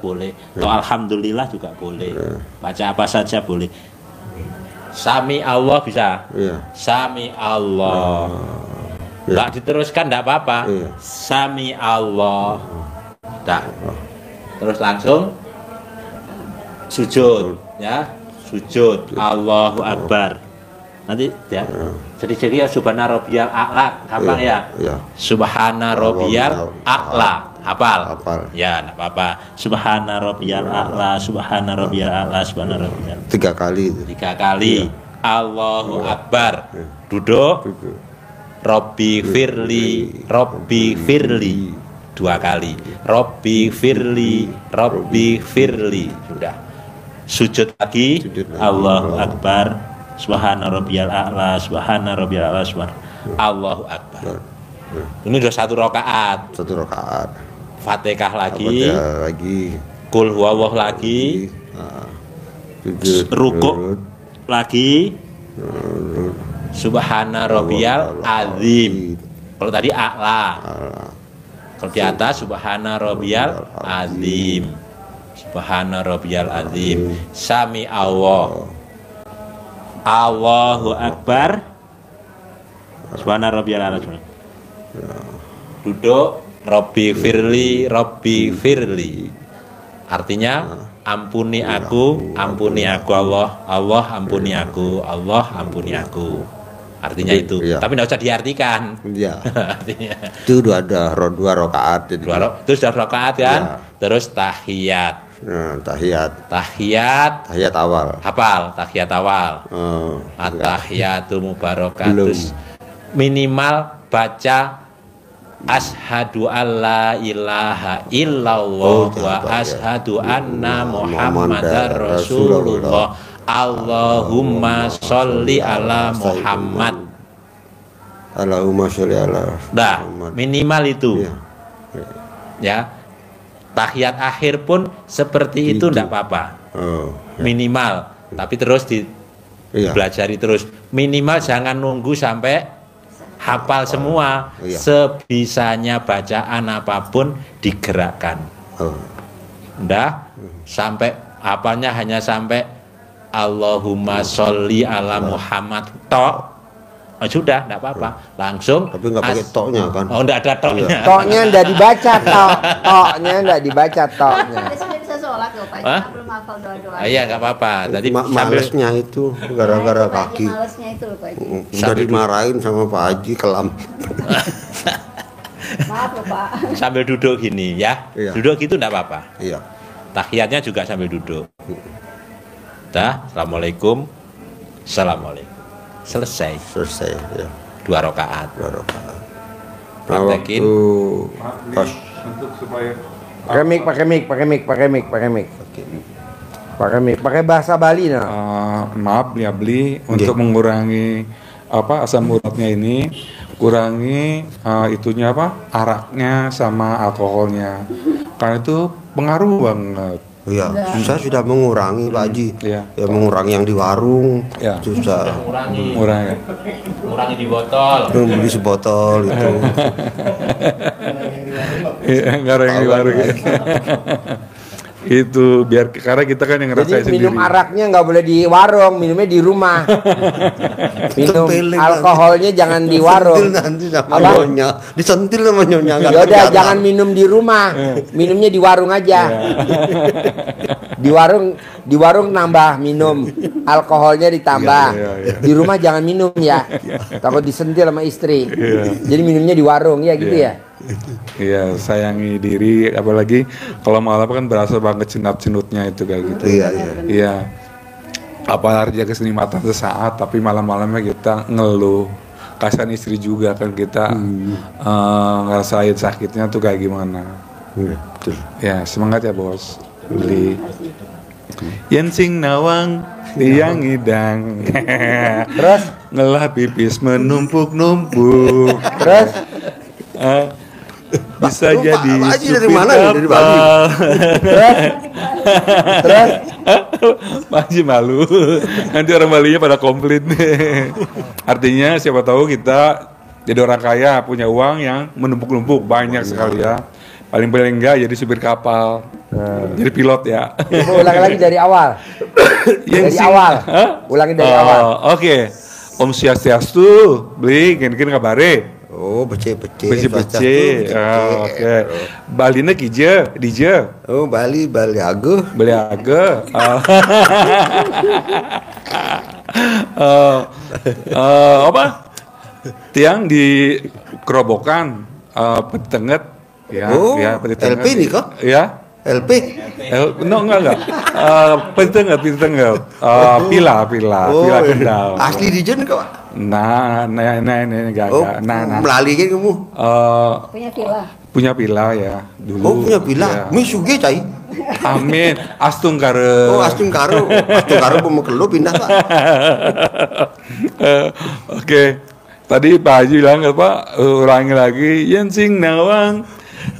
boleh. Atau Alhamdulillah juga boleh. Baca apa saja boleh. Sami Allah bisa. Iya. Sami Allah. Nggak diteruskan nggak apa-apa. Iya. Sami Allah. Dah. Terus langsung sujud, ya. Sujud. Allahu Akbar. Nanti ya. Jadi ya subhana rabbiyal a'la, hafal ya? Iya. Subhana rabbiyal a'la. Hafal? Hafal. Ya, enggak apa-apa. Subhana rabbiyal a'la, subhana rabbiyal a'la, subhana rabbiyal. 3 kali itu. 3 kali. Allahu Akbar. Duduk. Robbi firli, Robbi firli. 2 kali. Robbi firli, Robbi firli. Sudah. Sujud lagi. Allahu Akbar. Subhana rabbiyal a'la, subhana rabbiyal a'la, subhana. Allahu Akbar. Ini udah 1 rakaat. 1 rakaat. Fatihah lagi. Fatihah lagi. Qul huwallahu lagi. Rukuk lagi. Subhana rabbiyal azim. Kalau tadi a'la. Kalau di atas subhana rabbiyal azim. Subhana rabbiyal azim. Sami Allah. Allahu Akbar. Subhana rabbiyal a'la. Duduk. Robbi firli, Robbi firli. Artinya ampuni aku Allah, Allah ampuni aku, Allah ampuni aku. Artinya itu. Iya. Tapi tidak usah diartikan. Iya. Artinya Itu udah ada 2 rakaat. itu sudah rakaat kan? Iya. Terus tahiyat. Nah, tahiyat. Tahiyat awal. hafal, tahiyat awal. At-tahiyatu mubarakatus. Minimal baca asyhadu alla ilaha illallah wa asyhadu anna muhammadar rasulullah. Allahumma sholli ala Muhammad. Allahumma sholli ala Nah, Muhammad. minimal itu. Iya. Ya. Tahiyat akhir pun seperti itu tidak apa-apa. Oh, Minimal. Tapi terus iya. dipelajari terus. Minimal jangan nunggu sampai hafal semua. Iya. Sebisanya bacaan apapun digerakkan. Oh. Ndah sampai apanya hanya sampai Allahumma sholli ala Muhammad tok. Oh, sudah, enggak apa-apa. Langsung. Tapi nggak pakai toknya kan? Oh, enggak ada toknya. Toknya ndak dibaca tok. Toknya ndak dibaca toknya. Sudah bisa sholat loh Pak, Hah? belum hafal doa-doa. Iya, enggak apa-apa. Tadi sambil Malesnya itu gara-gara kaki. Malesnya itu loh Pak Haji. Udah dimarahin sama Pak Haji kelam. Maaf loh Pak. sambil duduk gini ya. Iya. Duduk gitu enggak apa-apa. Iya. Tahiyatnya juga sambil duduk. Dah, assalamualaikum. Assalamualaikum. Selesai. Selesai ya. 2 rakaat. 2 rakaat. Nah, Praktekin. waktu pas Untuk supaya Pakai mic, pakai mic, pakai mic, pakai mic, pakai mic. Pakai mic, pakai bahasa Bali nah. maaf ya beli untuk mengurangi asam uratnya ini, kurangi itunya araknya sama alkoholnya, karena itu pengaruh banget. Iya, saya sudah mengurangi Pak Haji. Iya. Ya mengurangi yang di warung. Iya. Susah. Mengurangi di botol. Beli sebotol itu. Nggak ada yang di warung ya. Itu biar karena kita kan yang ngerasain Jadi minum sendiri. araknya nggak boleh di warung, minumnya di rumah. Minum Tempeling alkoholnya jangan di warung. Nanti sama Apa? nyonya, disentil sama nyonya. nggak Ya udah kelihatan. jangan minum di rumah, minumnya di warung aja. Di warung nambah minum, alkoholnya ditambah. Iya. Di rumah jangan minum ya, takut disentil sama istri. Jadi minumnya di warung ya gitu ya. Iya, sayangi diri, apalagi kalau malam kan berasa banget cenut-cenutnya itu kayak gitu. Iya. Iya. Apa artinya kesenikmatan sesaat, tapi malam-malamnya kita ngeluh. Kasihan istri juga kan kita ngerasain sakitnya tuh kayak gimana. Iya, betul. Ya, semangat ya bos. Beli. Yen sing nawang tiang ngidang. Terus Ngelah pipis menumpuk-numpuk. terus Bisa Lupa, jadi Pak Haji dari supir mana nih? Dari Bali? kapal. terus Pak Haji malu. Nanti orang Balinya pada komplit nih. Artinya siapa tahu kita jadi orang kaya, punya uang yang menumpuk-numpuk banyak sekali ya. Paling-paling enggak jadi supir kapal. Jadi pilot ya. ulangi lagi dari awal. Dari awal. Ulangi dari awal. Oke. Om Swastiastu, beli, gini kabare. Oh, becek-becek. Becek-becek. Oh, oke. Balina kija, dija. Oh, Bali Aguh. Beli aga. Apa? Tiang di kerobokan petenget ya, Oh, ya petenget. LP nih kok? Ya. LP. No, enggak. Petenget. Pila Oh, kendal. asli di Jen kok. Nah, enggak. Oh, Nah. melalui kan kamu. Punya villa. Punya pila ya dulu. Oh, punya pila. Ya. Mi suge cai. Amin. Astung kare. Oh, Astung Karo pemekelo pindah, Pak. Oke. Tadi Pak Haji bilang apa? Ulangi lagi. Yen sing nawang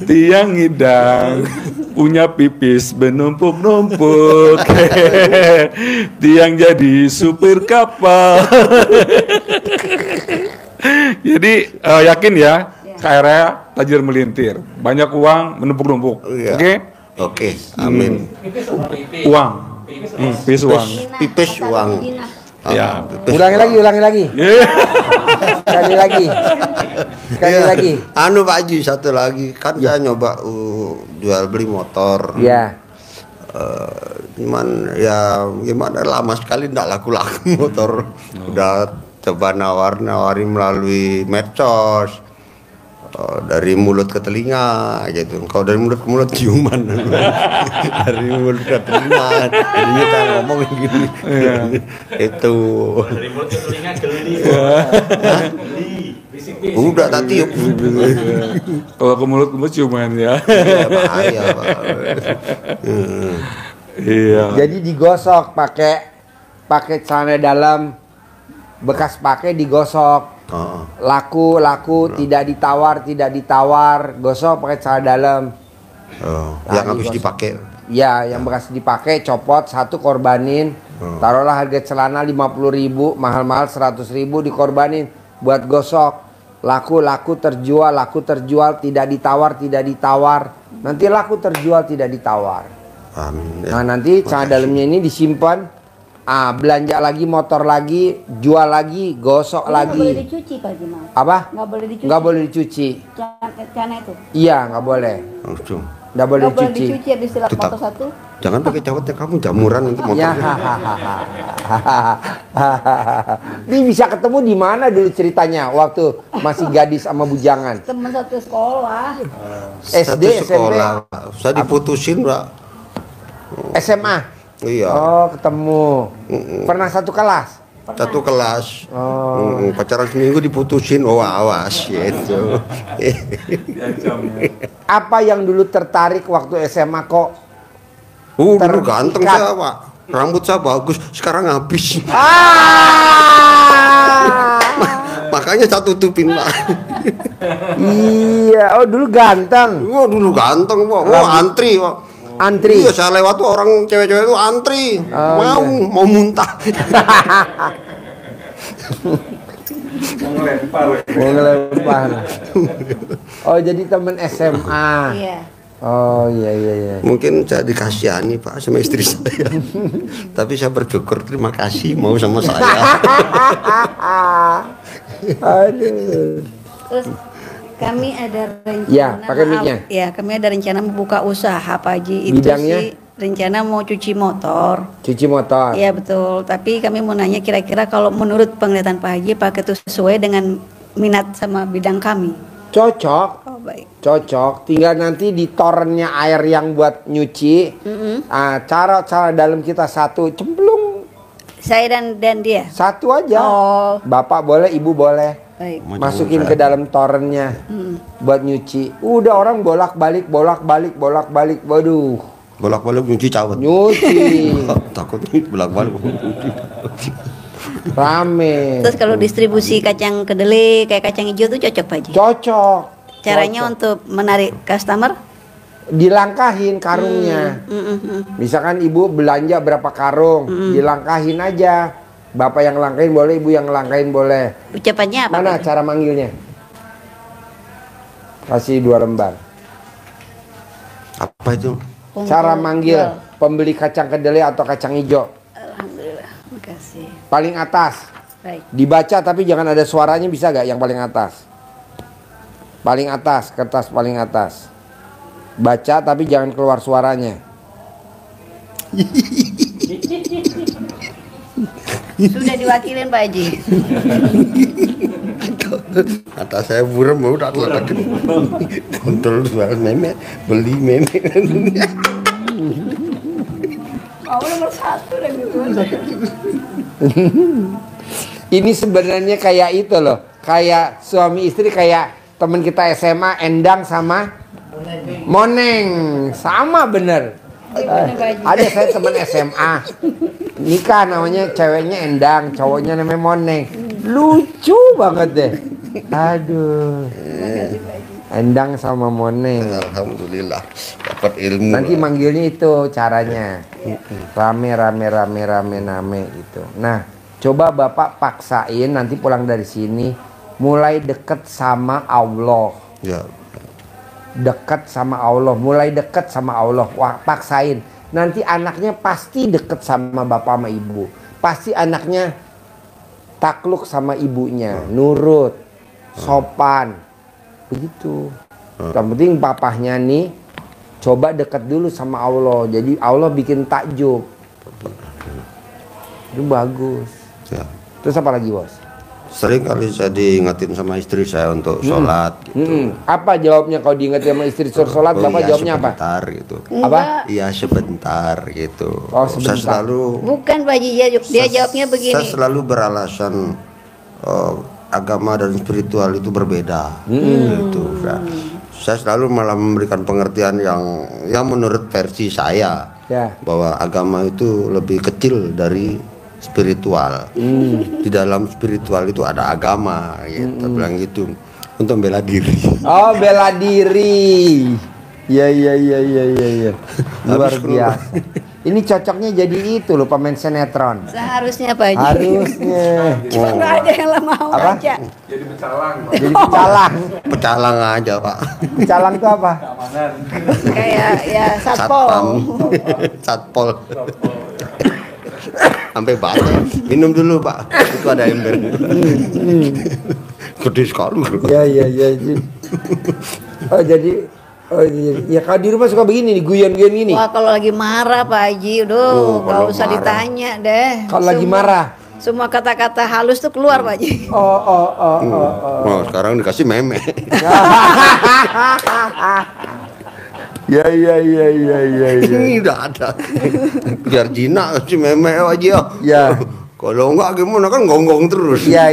tiang ngidang punya pipis benumpuk-numpuk. Tiang jadi supir kapal. Jadi yakin ya, KRA tajir melintir, banyak uang menumpuk-numpuk. Iya. Oke? Oke, amin. Uang. Pipis uang. Pipis uang. Ya. Ulangi lagi. Sekali lagi. Iya. lagi. Anu Pak Haji, satu lagi. Kan saya nyoba jual beli motor. Ya. Cuman ya gimana, lama sekali enggak laku-laku motor. Udah coba nawari melalui medsos. Dari mulut ke telinga gitu. Kalau dari mulut ke mulut ciuman. Dari mulut ke telinga. Jadinya saya ngomong gini. Itu. Dari mulut ke telinga geli. Udah tak tiup. Kalau ke mulut cuman ya. Iya, bahaya, Pak. Iya. Jadi digosok pakai celana dalam bekas pakai digosok. Oh. Laku tidak ditawar, gosok pakai celana dalam. Oh, Nah, yang habis digosok. dipakai. Ya, yang bekas dipakai copot satu korbanin. Taruhlah harga celana 50.000, mahal-mahal 100.000 dikorbanin buat gosok. Laku terjual, tidak ditawar. Nanti laku terjual, tidak ditawar. Amin. Nah, nanti celana dalamnya ini disimpan. Belanja lagi, motor lagi, jual lagi, gosok Nggak boleh lagi. dicuci Pak Jimal. Apa? Nggak boleh dicuci. Nggak boleh dicuci. Celana itu. Iya, nggak boleh. Langsung. Nggak boleh Nggak boleh dicuci. dicuci habis dilap Tetap. motor satu. Jangan pakai cawatnya kamu, jamuran nanti Ya, motornya. Ini bisa ketemu di mana dulu ceritanya waktu masih gadis sama bujangan? Teman satu sekolah. SD, Satu sekolah, Pak. Saya diputusin, Pak. SMA. Iya. Oh, ketemu. Pernah satu kelas? Satu kelas. Oh. Pacaran seminggu diputusin. Oh, awas gitu. Apa yang dulu tertarik waktu SMA kok? Dulu ganteng Terikat. saya, Pak. Rambut saya bagus, sekarang habis. Makanya saya tutupin, Pak. Iya, oh dulu ganteng. Wah, dulu ganteng, Pak. Wah, antri, Pak. Antri. Iya, saya lewat tuh orang cewek-cewek itu antri. Mau muntah. Mau ngelempar. Mau ngelempar. Oh, jadi temen SMA. Iya. Oh, iya. Mungkin saya dikasihani, Pak, sama istri saya. Tapi saya bersyukur, terima kasih mau sama saya. Aduh. Terus kami ada rencana. Ya, pakai mic-nya. Ya, kami ada rencana membuka usaha Pak Haji. Itu Bidangnya? sih rencana mau cuci motor. Cuci motor. Iya betul. Tapi kami mau nanya kira-kira kalau menurut penglihatan Pak Haji, Pak itu sesuai dengan minat sama bidang kami. Cocok. Oh baik. Cocok, tinggal nanti di torennya air yang buat nyuci. Cara dalam kita satu, cemplung Saya dan dia. satu aja. Oh. Bapak boleh, ibu boleh. Baik. Masukin ke dalam torennya buat nyuci. Udah orang bolak-balik. Waduh, Bolak-balik nyuci cawat. nyuci Takut bolak-balik. rame. Terus kalau distribusi kacang kedelai kayak kacang hijau tuh cocok Pak Haji. Cocok. Caranya Cocok. untuk menarik customer? Dilangkahin karungnya. Misalkan ibu belanja berapa karung, dilangkahin aja. Bapak yang langkahin boleh, ibu yang langkahin boleh. Ucapannya apa? Mana Pak? cara manggilnya? Kasih 2 lembar. Apa itu? Cara manggil pembeli kacang kedelai atau kacang hijau. Alhamdulillah. Makasih. Paling atas. Baik. Dibaca tapi jangan ada suaranya, bisa gak yang paling atas? Paling atas, kertas paling atas. Baca tapi jangan keluar suaranya. Sudah diwakilin Pak Haji. Kata saya buram mau udah kontrol suara meme, beli meme. Mau nomor 1 dan gitu. Ini sebenarnya kayak itu loh, kayak suami istri, kayak teman kita SMA Endang sama Moneng, sama bener. Ada saya teman SMA nikah, namanya ceweknya Endang, cowoknya namanya Moneng, lucu banget deh. Aduh, Endang sama Moneng. Alhamdulillah dapat ilmu. Nanti manggilnya itu caranya rame gitu. Nah, coba Bapak paksain nanti pulang dari sini mulai deket sama Allah. Ya. Dekat sama Allah, mulai dekat sama Allah. Wah, paksain. Nanti anaknya pasti deket sama bapak sama ibu. Pasti anaknya takluk sama ibunya, nurut, sopan. Begitu. Yang penting papahnya nih coba dekat dulu sama Allah. Jadi Allah bikin takjub. Itu bagus. Ya. Terus apa lagi, Bos? Sering kali saya diingetin sama istri saya untuk sholat gitu. Apa jawabnya kalau diingetin sama istri suruh sholat? Bapak iya, jawabnya apa? sebentar gitu. Apa? Iya sebentar gitu. Oh, sebentar. Saya selalu Bukan Pak Haji, dia jawabnya begini. Saya selalu beralasan agama dan spiritual itu berbeda. Gitu. Nah, saya selalu malah memberikan pengertian yang menurut versi saya, Ya. bahwa agama itu lebih kecil dari spiritual. Di dalam spiritual itu ada agama, gitu. Bilang gitu untuk bela diri. Oh, bela diri. Ya. Luar biasa. Ini cocoknya jadi itu loh, pemain sinetron. Seharusnya Pak Haji. Harusnya. Cuma nggak ada yang mau Apa? aja. Jadi pecalang, Pak. Jadi pecalang. Pecalang aja Pak. Pecalang itu apa? Keamanan. Kayak ya Satpam. satpol. Satpol. Sampai batal. Minum dulu Pak. Itu ada ember. Gede sekali. Ya. Oh, ya kalau di rumah suka begini nih, guyon-guyon gini. Wah kalau lagi marah Pak Haji, nggak kalau usah marah. ditanya deh. Kalau lagi marah. Semua kata-kata halus tuh keluar Pak Haji. Oh, sekarang dikasih meme. Ya. Ini udah ada. Biar jinak kasih meme aja. Ya. Kalau enggak gimana, kan gonggong terus. Ya.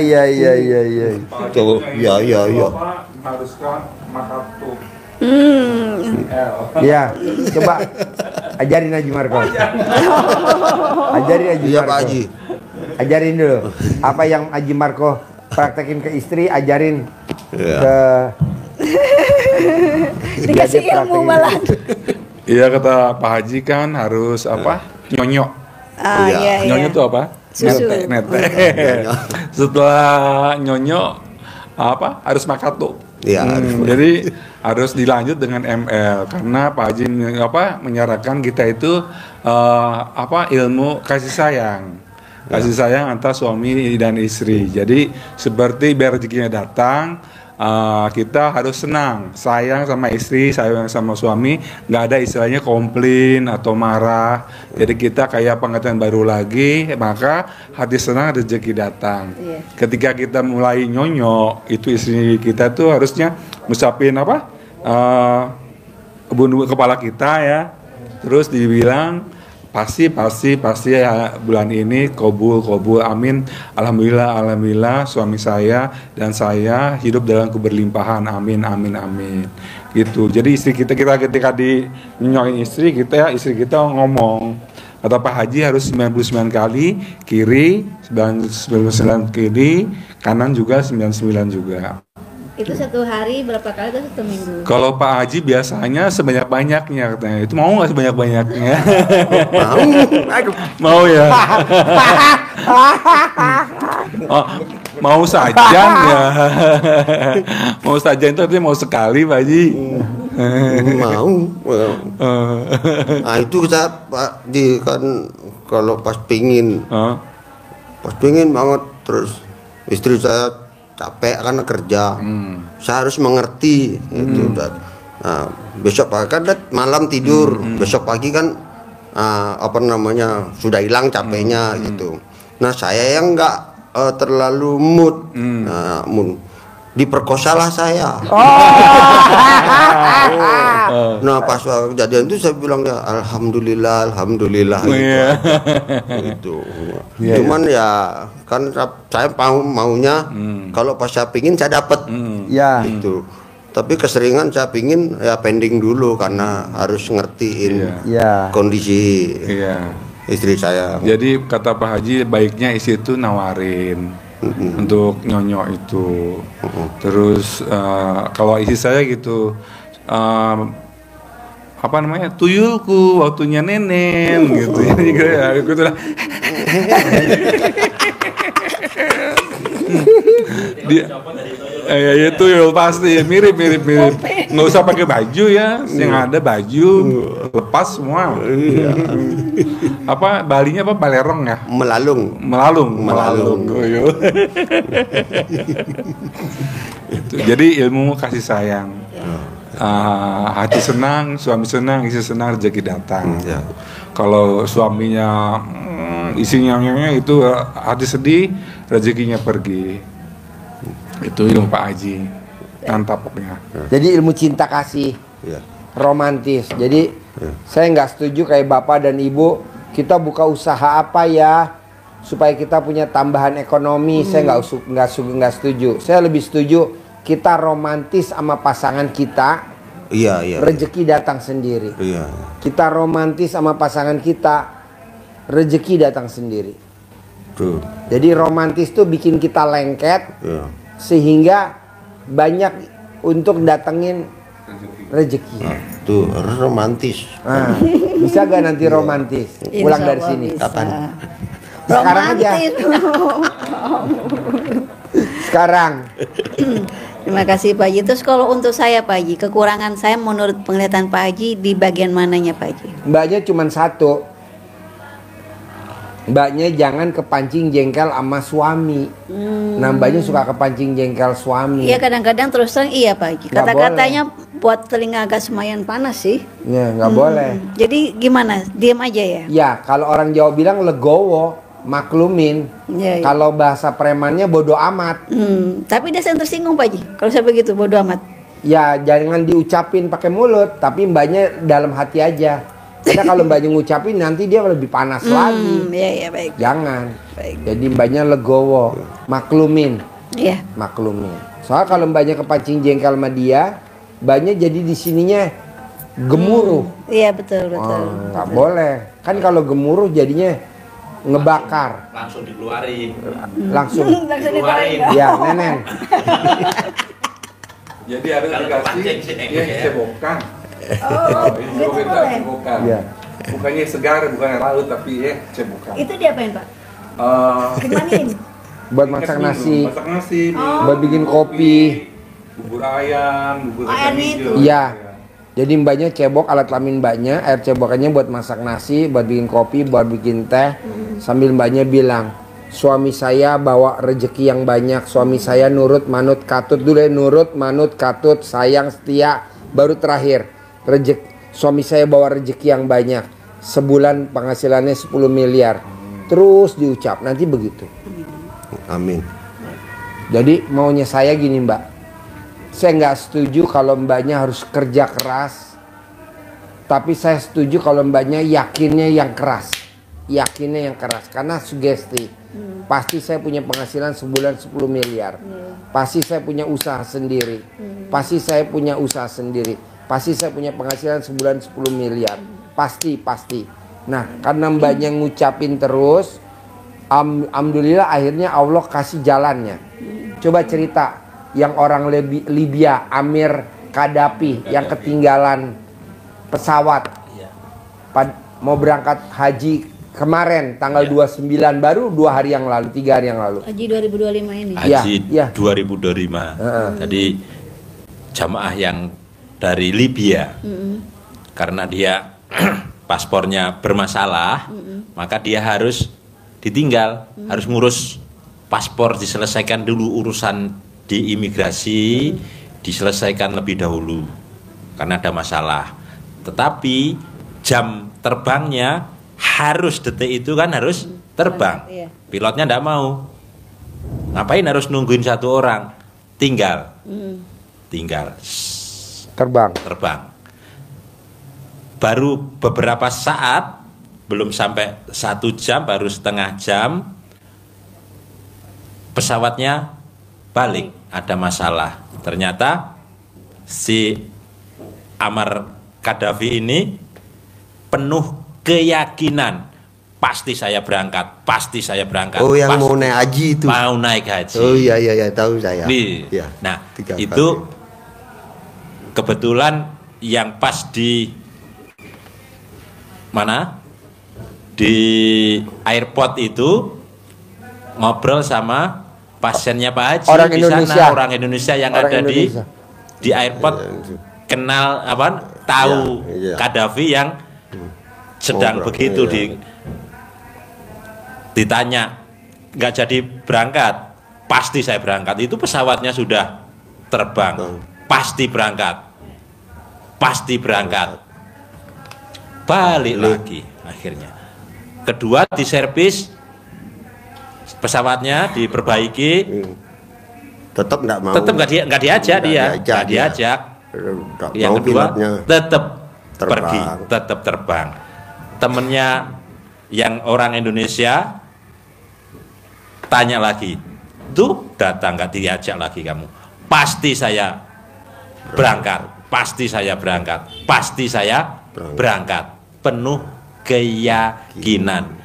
Tuh, ya. Bapak haruskah makatu Ya, coba ajarin Haji Marco. Ajarin Haji Iya Marco. Pak Haji. Ajarin dulu. Apa yang Haji Marco praktekin ke istri, ajarin Iya. ke Dikasih dia ilmu praktekin. malah. Iya, kata Pak Haji kan harus apa? Nyonyok. Ah Iya. iya. Nyonyok itu apa? Susu. Nete. Setelah nyonyok apa? Harus makatu. Iya. Jadi harus dilanjut dengan ML karena Pak Haji menyarankan kita itu ilmu kasih sayang. Kasih sayang antara suami dan istri. Jadi seperti biar rezekinya datang, kita harus senang, sayang sama istri, sayang sama suami, nggak ada istilahnya komplain atau marah. Jadi kita kayak pengertian baru lagi, maka hati senang rezeki datang. Iya. Ketika kita mulai nyonyok, itu istri kita tuh harusnya ngucapin bunuh kepala kita ya, terus dibilang pasti ya, bulan ini kobul amin, alhamdulillah suami saya dan saya hidup dalam keberlimpahan, amin gitu. Jadi istri kita ketika di nyoin istri kita ngomong, kata Pak Haji harus 99 kali kiri, 99 kiri, kanan juga 99 juga. Itu satu hari berapa kali atau satu minggu? Kalau Pak Haji biasanya sebanyak-banyaknya katanya. Itu mau nggak sebanyak-banyaknya? Mau ya. Oh, mau saja ya. Mau saja itu artinya mau sekali Pak Haji. Mau. Nah itu saya Pak di kan kalau pas pingin banget terus istri saya capek karena kerja. Saya harus mengerti gitu. Nah, besok pagi kan malam tidur, besok pagi kan sudah hilang capeknya gitu. Nah, saya yang nggak terlalu mood, diperkosalah saya. Nah, pas kejadian itu saya bilang ya alhamdulillah gitu. Cuman ya kan saya maunya kalau pas saya pingin saya dapat gitu. Tapi keseringan saya pingin ya pending dulu karena harus ngertiin kondisi istri saya. Jadi kata Pak Haji baiknya istri itu nawarin untuk nyonyok itu. Terus kalau istri saya gitu, tuyulku waktunya nenen gitu. Gitu lah. Dia ya tuyul pasti mirip. Nggak usah pakai baju ya, yang ada baju lepas semua. Balinya balerong ya? Melalung. Itu. Jadi ilmu kasih sayang. Hati senang, suami senang, istri senang, rezeki datang. Kalau suaminya isinya itu hati sedih, rezekinya pergi. Itu ilmu Pak Haji. Mantap pokoknya. Jadi ilmu cinta kasih romantis. Jadi saya nggak setuju kayak bapak dan ibu kita buka usaha apa ya supaya kita punya tambahan ekonomi. Saya nggak setuju. Saya lebih setuju kita romantis sama pasangan kita. Rezeki datang sendiri. Kita romantis sama pasangan kita, rezeki datang sendiri. Jadi romantis tuh bikin kita lengket, sehingga banyak untuk datengin rezeki. Tuh romantis. Bisa gak nanti romantis? Pulang dari sini. Kapan? Sekarang aja. Sekarang. Terima kasih Pak Haji. Terus kalau untuk saya Pak Haji, kekurangan saya menurut penglihatan Pak Haji di bagian mananya Pak Haji? Mbaknya cuma satu. Mbaknya jangan kepancing jengkel sama suami. Nah, mbaknya suka kepancing jengkel suami. Iya, kadang-kadang terus terang iya Pak Haji. Kata-katanya buat telinga agak semayan panas sih. Ya, nggak boleh. Jadi gimana? Diam aja ya? Ya, kalau orang Jawa bilang legowo, maklumin. Kalau bahasa premannya bodoh amat. Tapi dia yang tersinggung Pak Haji. Kalau saya begitu bodoh amat. Ya, jangan diucapin pakai mulut, tapi mbaknya dalam hati aja. Karena kalau mbaknya ngucapin nanti dia lebih panas lagi. Iya, baik. Jangan. Baik. Jadi mbaknya legowo, maklumin. Iya. Maklumin. Soalnya kalau mbaknya kepancing jengkel sama dia, mbaknya jadi di sininya gemuruh. Iya, betul. Nggak boleh. Kan kalau gemuruh jadinya ngebakar. Langsung dikeluarin. Langsung. Dikeluarin. Ya, nenen. Jadi ada dikasih cebokan. Gitu boleh. Ya. Bukannya segar, bukannya laut, tapi cebokan. Itu diapain Pak? Dimanin? Buat masak nasi. Masak nasi. Buat bikin kopi. Bubur ayam, bubur kacang hijau. Iya. Jadi mbaknya cebok alat kelamin mbaknya, air cebokannya buat masak nasi, buat bikin kopi, buat bikin teh. Sambil mbaknya bilang, suami saya bawa rezeki yang banyak, suami saya nurut, manut, katut dulu ya, nurut, manut, katut, sayang, setia, baru terakhir. Suami saya bawa rezeki yang banyak, sebulan penghasilannya 10 miliar. Terus diucap, nanti begitu. Amin. Jadi maunya saya gini mbak, saya nggak setuju kalau mbaknya harus kerja keras, tapi saya setuju kalau mbaknya yakinnya yang keras, karena sugesti. Pasti saya punya penghasilan sebulan 10 miliar, pasti saya punya usaha sendiri, pasti saya punya penghasilan sebulan 10 miliar, pasti. Nah, karena mbaknya ngucapin terus, alhamdulillah akhirnya Allah kasih jalannya. Coba cerita yang orang Libya, Amir Gaddafi yang ketinggalan pesawat, mau berangkat haji kemarin tanggal 29, baru 2 hari yang lalu, 3 hari yang lalu. Haji 2025 ini. Haji 2025. Jadi jamaah yang dari Libya, karena dia paspornya bermasalah, maka dia harus ditinggal, harus ngurus paspor, diselesaikan dulu urusan di imigrasi diselesaikan lebih dahulu karena ada masalah. Tetapi jam terbangnya harus detik itu kan harus terbang. Iya. Pilotnya tidak mau. Ngapain harus nungguin satu orang? Tinggal Terbang. Baru beberapa saat, belum sampai 1 jam, baru setengah jam, pesawatnya balik, ada masalah. Ternyata si Amar Gaddafi ini penuh keyakinan, pasti saya berangkat, pasti saya berangkat. Oh, yang Pasti mau naik haji itu. mau naik haji. Oh iya tahu saya. Ya, Nah, 3 itu kali. kebetulan yang pas di mana? Di airport itu ngobrol sama pasiennya Pak Haji Orang di Indonesia. sana, orang Indonesia yang Orang ada Indonesia. di airport, kenal apa? Tahu Iya. Gaddafi yang sedang Ngobrol, begitu iya. ditanya nggak jadi berangkat, pasti saya berangkat. Itu pesawatnya sudah terbang, pasti berangkat, balik lagi akhirnya. Kedua diservis, pesawatnya diperbaiki, Tetap nggak mau. tetap nggak diajak dia, Nggak nggak diajak. Nggak Yang mau kedua pilotnya. tetap Terbang. pergi, tetap terbang. Temennya yang orang Indonesia tanya lagi, tuh datang nggak diajak lagi kamu? Pasti saya berangkat, pasti saya berangkat, pasti saya berangkat. Penuh keyakinan.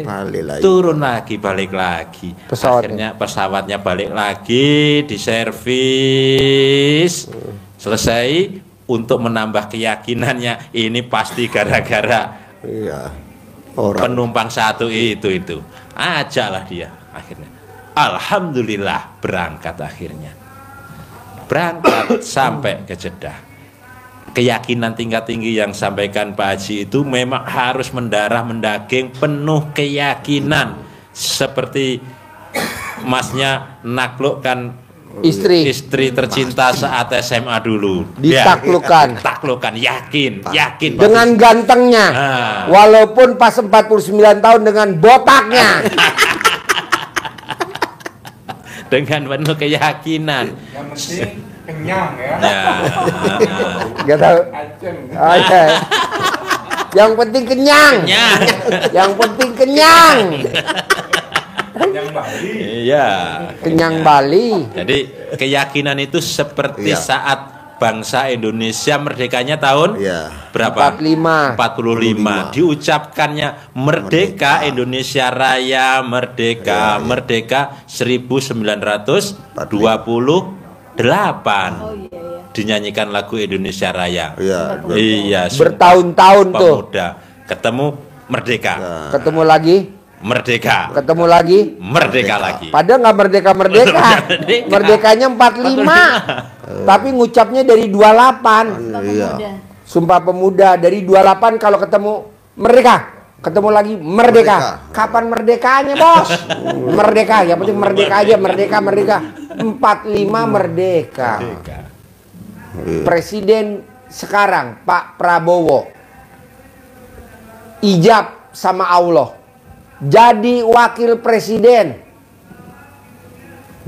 Balik lagi. Turun lagi, balik lagi. Pesawatnya. Akhirnya pesawatnya balik lagi, diservis, selesai. Untuk menambah keyakinannya, ini pasti gara-gara Iya. Orang. penumpang satu itu ajalah dia akhirnya. Alhamdulillah berangkat akhirnya, berangkat sampai ke Jeddah. Keyakinan tingkat tinggi yang sampaikan Pak Haji itu memang harus mendarah mendaging, penuh keyakinan, seperti masnya naklukkan Istri istri tercinta saat SMA dulu. ditaklukkan Taklukkan, yakin dengan gantengnya. Ah. Walaupun pas 49 tahun dengan botaknya. dengan penuh keyakinan. Yang penting kenyang ya. Ya. Gak tahu. Aceng. Oke. Yang penting kenyang. Kenyang. Yang penting kenyang. Kenyang Bali. Iya. Kenyang Bali. Jadi keyakinan itu seperti Iya. saat bangsa Indonesia merdekanya tahun Iya. berapa? 45. 45. Diucapkannya merdeka Indonesia Raya, merdeka, merdeka 1928. Dinyanyikan lagu Indonesia Raya. Iya. Iya, Bertahun-tahun tuh. pemuda ketemu merdeka. Ketemu lagi, Merdeka. ketemu lagi. Merdeka lagi. Padahal nggak merdeka-merdeka. Merdeka. Merdekanya 45. Tapi ngucapnya dari 28. Iya. Sumpah Pemuda dari 28 kalau ketemu merdeka. Ketemu lagi merdeka. Kapan merdekanya, Bos? Merdeka, yang penting merdeka aja, merdeka. 45 merdeka. Presiden sekarang Pak Prabowo ijab sama Allah. Jadi wakil presiden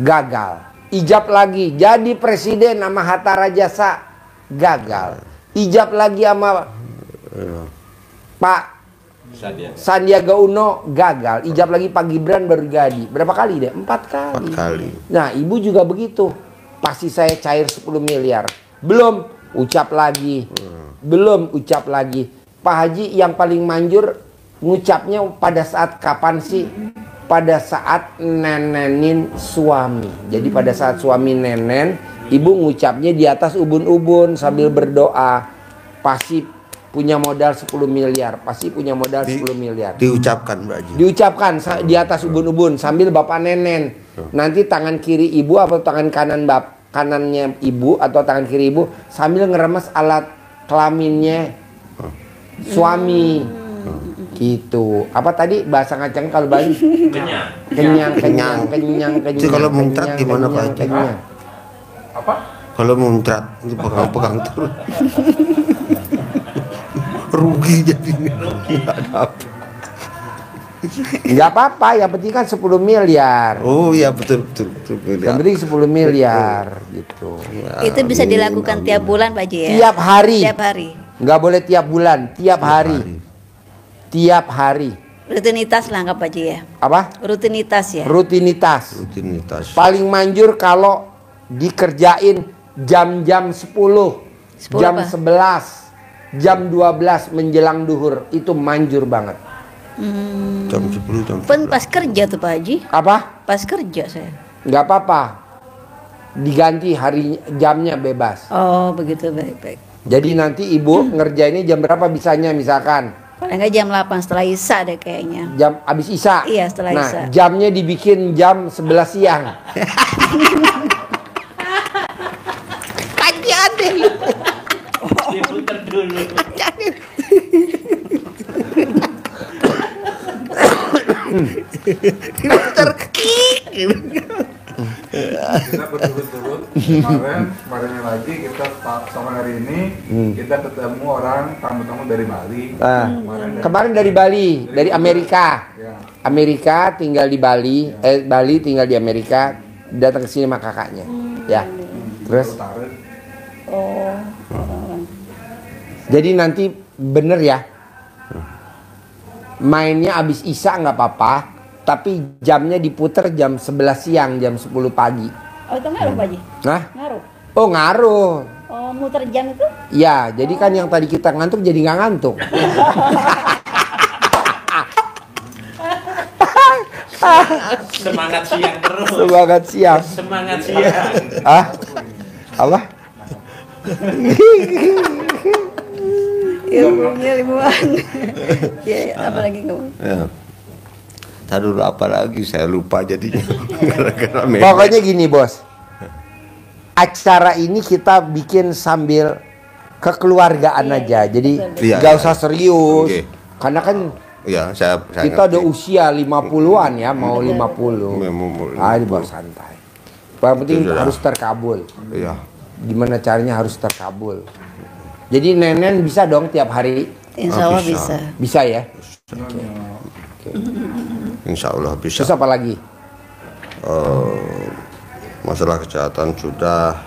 gagal. Ijab lagi jadi presiden sama Hatta Rajasa gagal. Ijab lagi sama Pak Sandiaga Uno gagal. Ijab lagi Pak Gibran baru jadi. Berapa kali deh? 4 kali. 4 kali. Nah, ibu juga begitu. Pasti saya cair 10 miliar. Belum ucap lagi. Belum ucap lagi. Pak Haji yang paling manjur ngucapnya pada saat kapan sih? Pada saat nenenin suami. Jadi pada saat suami nenen, ibu ngucapnya di atas ubun-ubun sambil berdoa. Pasti punya modal 10 miliar. Pasti punya modal 10 miliar. Diucapkan Mbak Haji. Diucapkan di atas ubun-ubun sambil bapak nenen. Nanti tangan kiri ibu atau tangan kanannya ibu atau tangan kiri ibu sambil ngeremes alat kelaminnya suami. Gitu. Apa tadi bahasa ngaceng kalau Bali? Kenyang. Kenyang. Itu kalau muncrat gimana, Pak Haji? Kenyang. Apa? Kalau muncrat itu pegang-pegang terus. Rugi jadinya. Nggak ada apa. Nggak apa-apa, yang penting kan 10 miliar. Oh iya betul. Yang penting 10 miliar gitu. Ya, Itu bisa amin, dilakukan amin. tiap bulan Pak Haji ya? Tiap hari. Tiap hari. Nggak boleh tiap bulan, tiap hari. Tiap hari. Rutinitas lah Pak Haji ya? Apa? Rutinitas ya? Rutinitas. Rutinitas. Paling manjur kalau dikerjain jam-jam 10, 10 jam apa? 11, jam 12 menjelang duhur. Itu manjur banget. Jam 10 jam Pen 11. pas kerja tuh Pak Haji? Apa? Pas kerja saya. Nggak apa-apa. Diganti hari jamnya bebas. Oh begitu, baik-baik. Jadi nanti ibu ngerjainnya jam berapa bisanya misalkan? Paling nggak jam 8 setelah Isya deh kayaknya. Jam abis Isya. Iya, setelah nah, Isya. jamnya dibikin jam 11 siang. Diputer dulu. Kita berturut-turut kemarin lagi kita sama hari ini kita ketemu orang tamu-tamu dari Bali. Kemarin dari Bali, dari Amerika. Ya. Amerika tinggal di Bali, Bali tinggal di Amerika, datang ke sini sama kakaknya. Ya. Terus Oh. jadi nanti bener ya. Mainnya abis Isya nggak apa-apa, tapi jamnya diputer jam 11 siang, jam 10 pagi. Oh itu ngaruh Pak Haji? Nah, Ngaruh? oh ngaruh. Oh muter jam itu? Ya, jadi kan yang tadi kita ngantuk jadi nggak ngantuk. Semangat siang terus. Semangat siang. Semangat siang. Ah, apa? Ilmuwan. Ya, apa lagi kamu? Ya. Tadi dulu apa lagi saya lupa jadinya gara-gara Pokoknya gini bos, acara ini kita bikin sambil kekeluargaan aja, jadi Iya, gak iya. usah serius, Oke. karena kan ya saya kita udah ngerti. usia 50-an ya, mau 50. Mau Ah, di bawah santai. Yang penting Itu sudah. harus terkabul. Iya. Gimana caranya harus terkabul. Jadi nenen bisa dong tiap hari, Insya Allah bisa. bisa. bisa ya. Insya Allah bisa. Terus apa lagi? Masalah kesehatan sudah.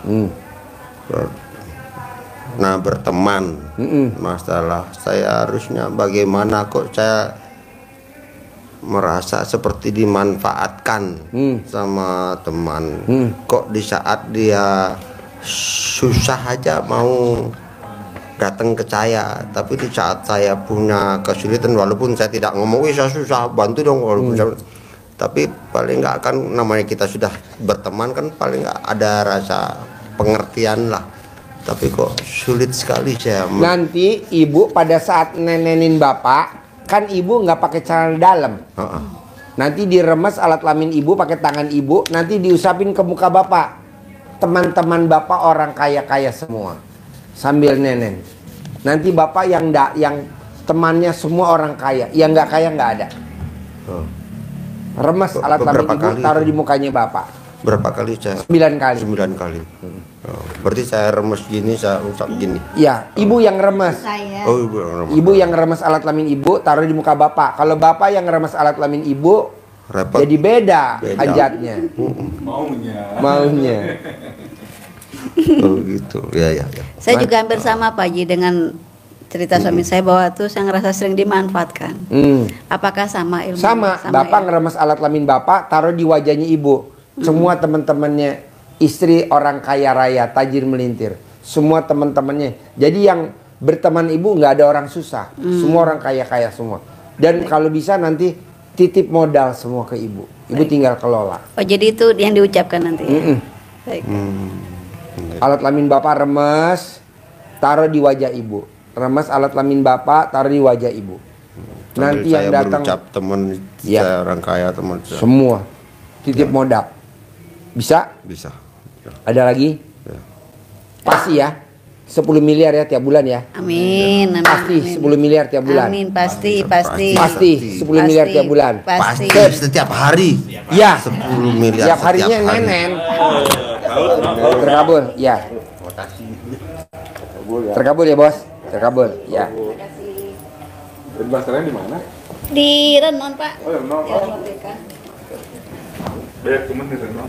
Nah berteman, masalah saya harusnya bagaimana kok saya merasa seperti dimanfaatkan sama teman. Kok di saat dia susah aja mau datang ke saya, tapi di saat saya punya kesulitan, walaupun saya tidak ngomong, wih saya susah bantu dong, walaupun saya, tapi paling nggak kan namanya kita sudah berteman kan paling nggak ada rasa pengertian lah. Tapi kok sulit sekali saya. Nanti ibu pada saat nenenin bapak, kan ibu nggak pakai celana dalam. Nanti diremes alat kelamin ibu pakai tangan ibu, nanti diusapin ke muka bapak. Teman-teman bapak orang kaya-kaya semua, sambil nenen. Nanti bapak yang temannya semua orang kaya, yang nggak kaya nggak ada. Remes alat kelamin Beberapa ibu, kali taruh itu? di mukanya bapak. Berapa kali saya? 9 kali. 9 kali. Berarti saya remes gini, saya usap gini. Ya, ibu yang remes. Saya. Oh, ibu yang remes. Ibu yang remes alat kelamin ibu taruh di muka bapak. Kalau bapak yang remes alat kelamin ibu, Repot. jadi beda Beda. hajatnya, maunya. Oh gitu. Ya. Saya juga hampir sama Pak Haji dengan cerita suami saya bahwa tuh saya ngerasa sering dimanfaatkan. Apakah sama ilmu? Sama, bapak ilmu? ngeremes alat kelamin bapak taruh di wajahnya ibu. Semua teman-temannya istri orang kaya raya, tajir melintir. Semua teman-temannya. Jadi yang berteman ibu nggak ada orang susah. Semua orang kaya-kaya semua. Dan kalau bisa nanti titip modal semua ke ibu. Ibu tinggal kelola. Oh jadi itu yang diucapkan nanti. Ya? Baik. Alat kelamin bapak remes, taruh di wajah ibu. Remes alat kelamin bapak, taruh di wajah ibu. Nanti yang saya datang berucap teman Ya. saya orang kaya teman saya. semua titip modal. Bisa? Bisa. Ada lagi? Ya. Pasti ya. 10 miliar ya tiap bulan ya. Amin. Amin. Pasti amin. 10 miliar tiap bulan. Amin, pasti, pasti. Pasti 10 miliar tiap bulan. Pasti. Setiap hari Ya. 10 miliar Tiap harinya setiap hari. nenen. Terkabul, ya. Terkabul ya bos. Terkabul, ya. Dan basarnya di mana? Di Renon, Pak. Oh, ya, no. Ya, Merdeka. Banyak temen di sana.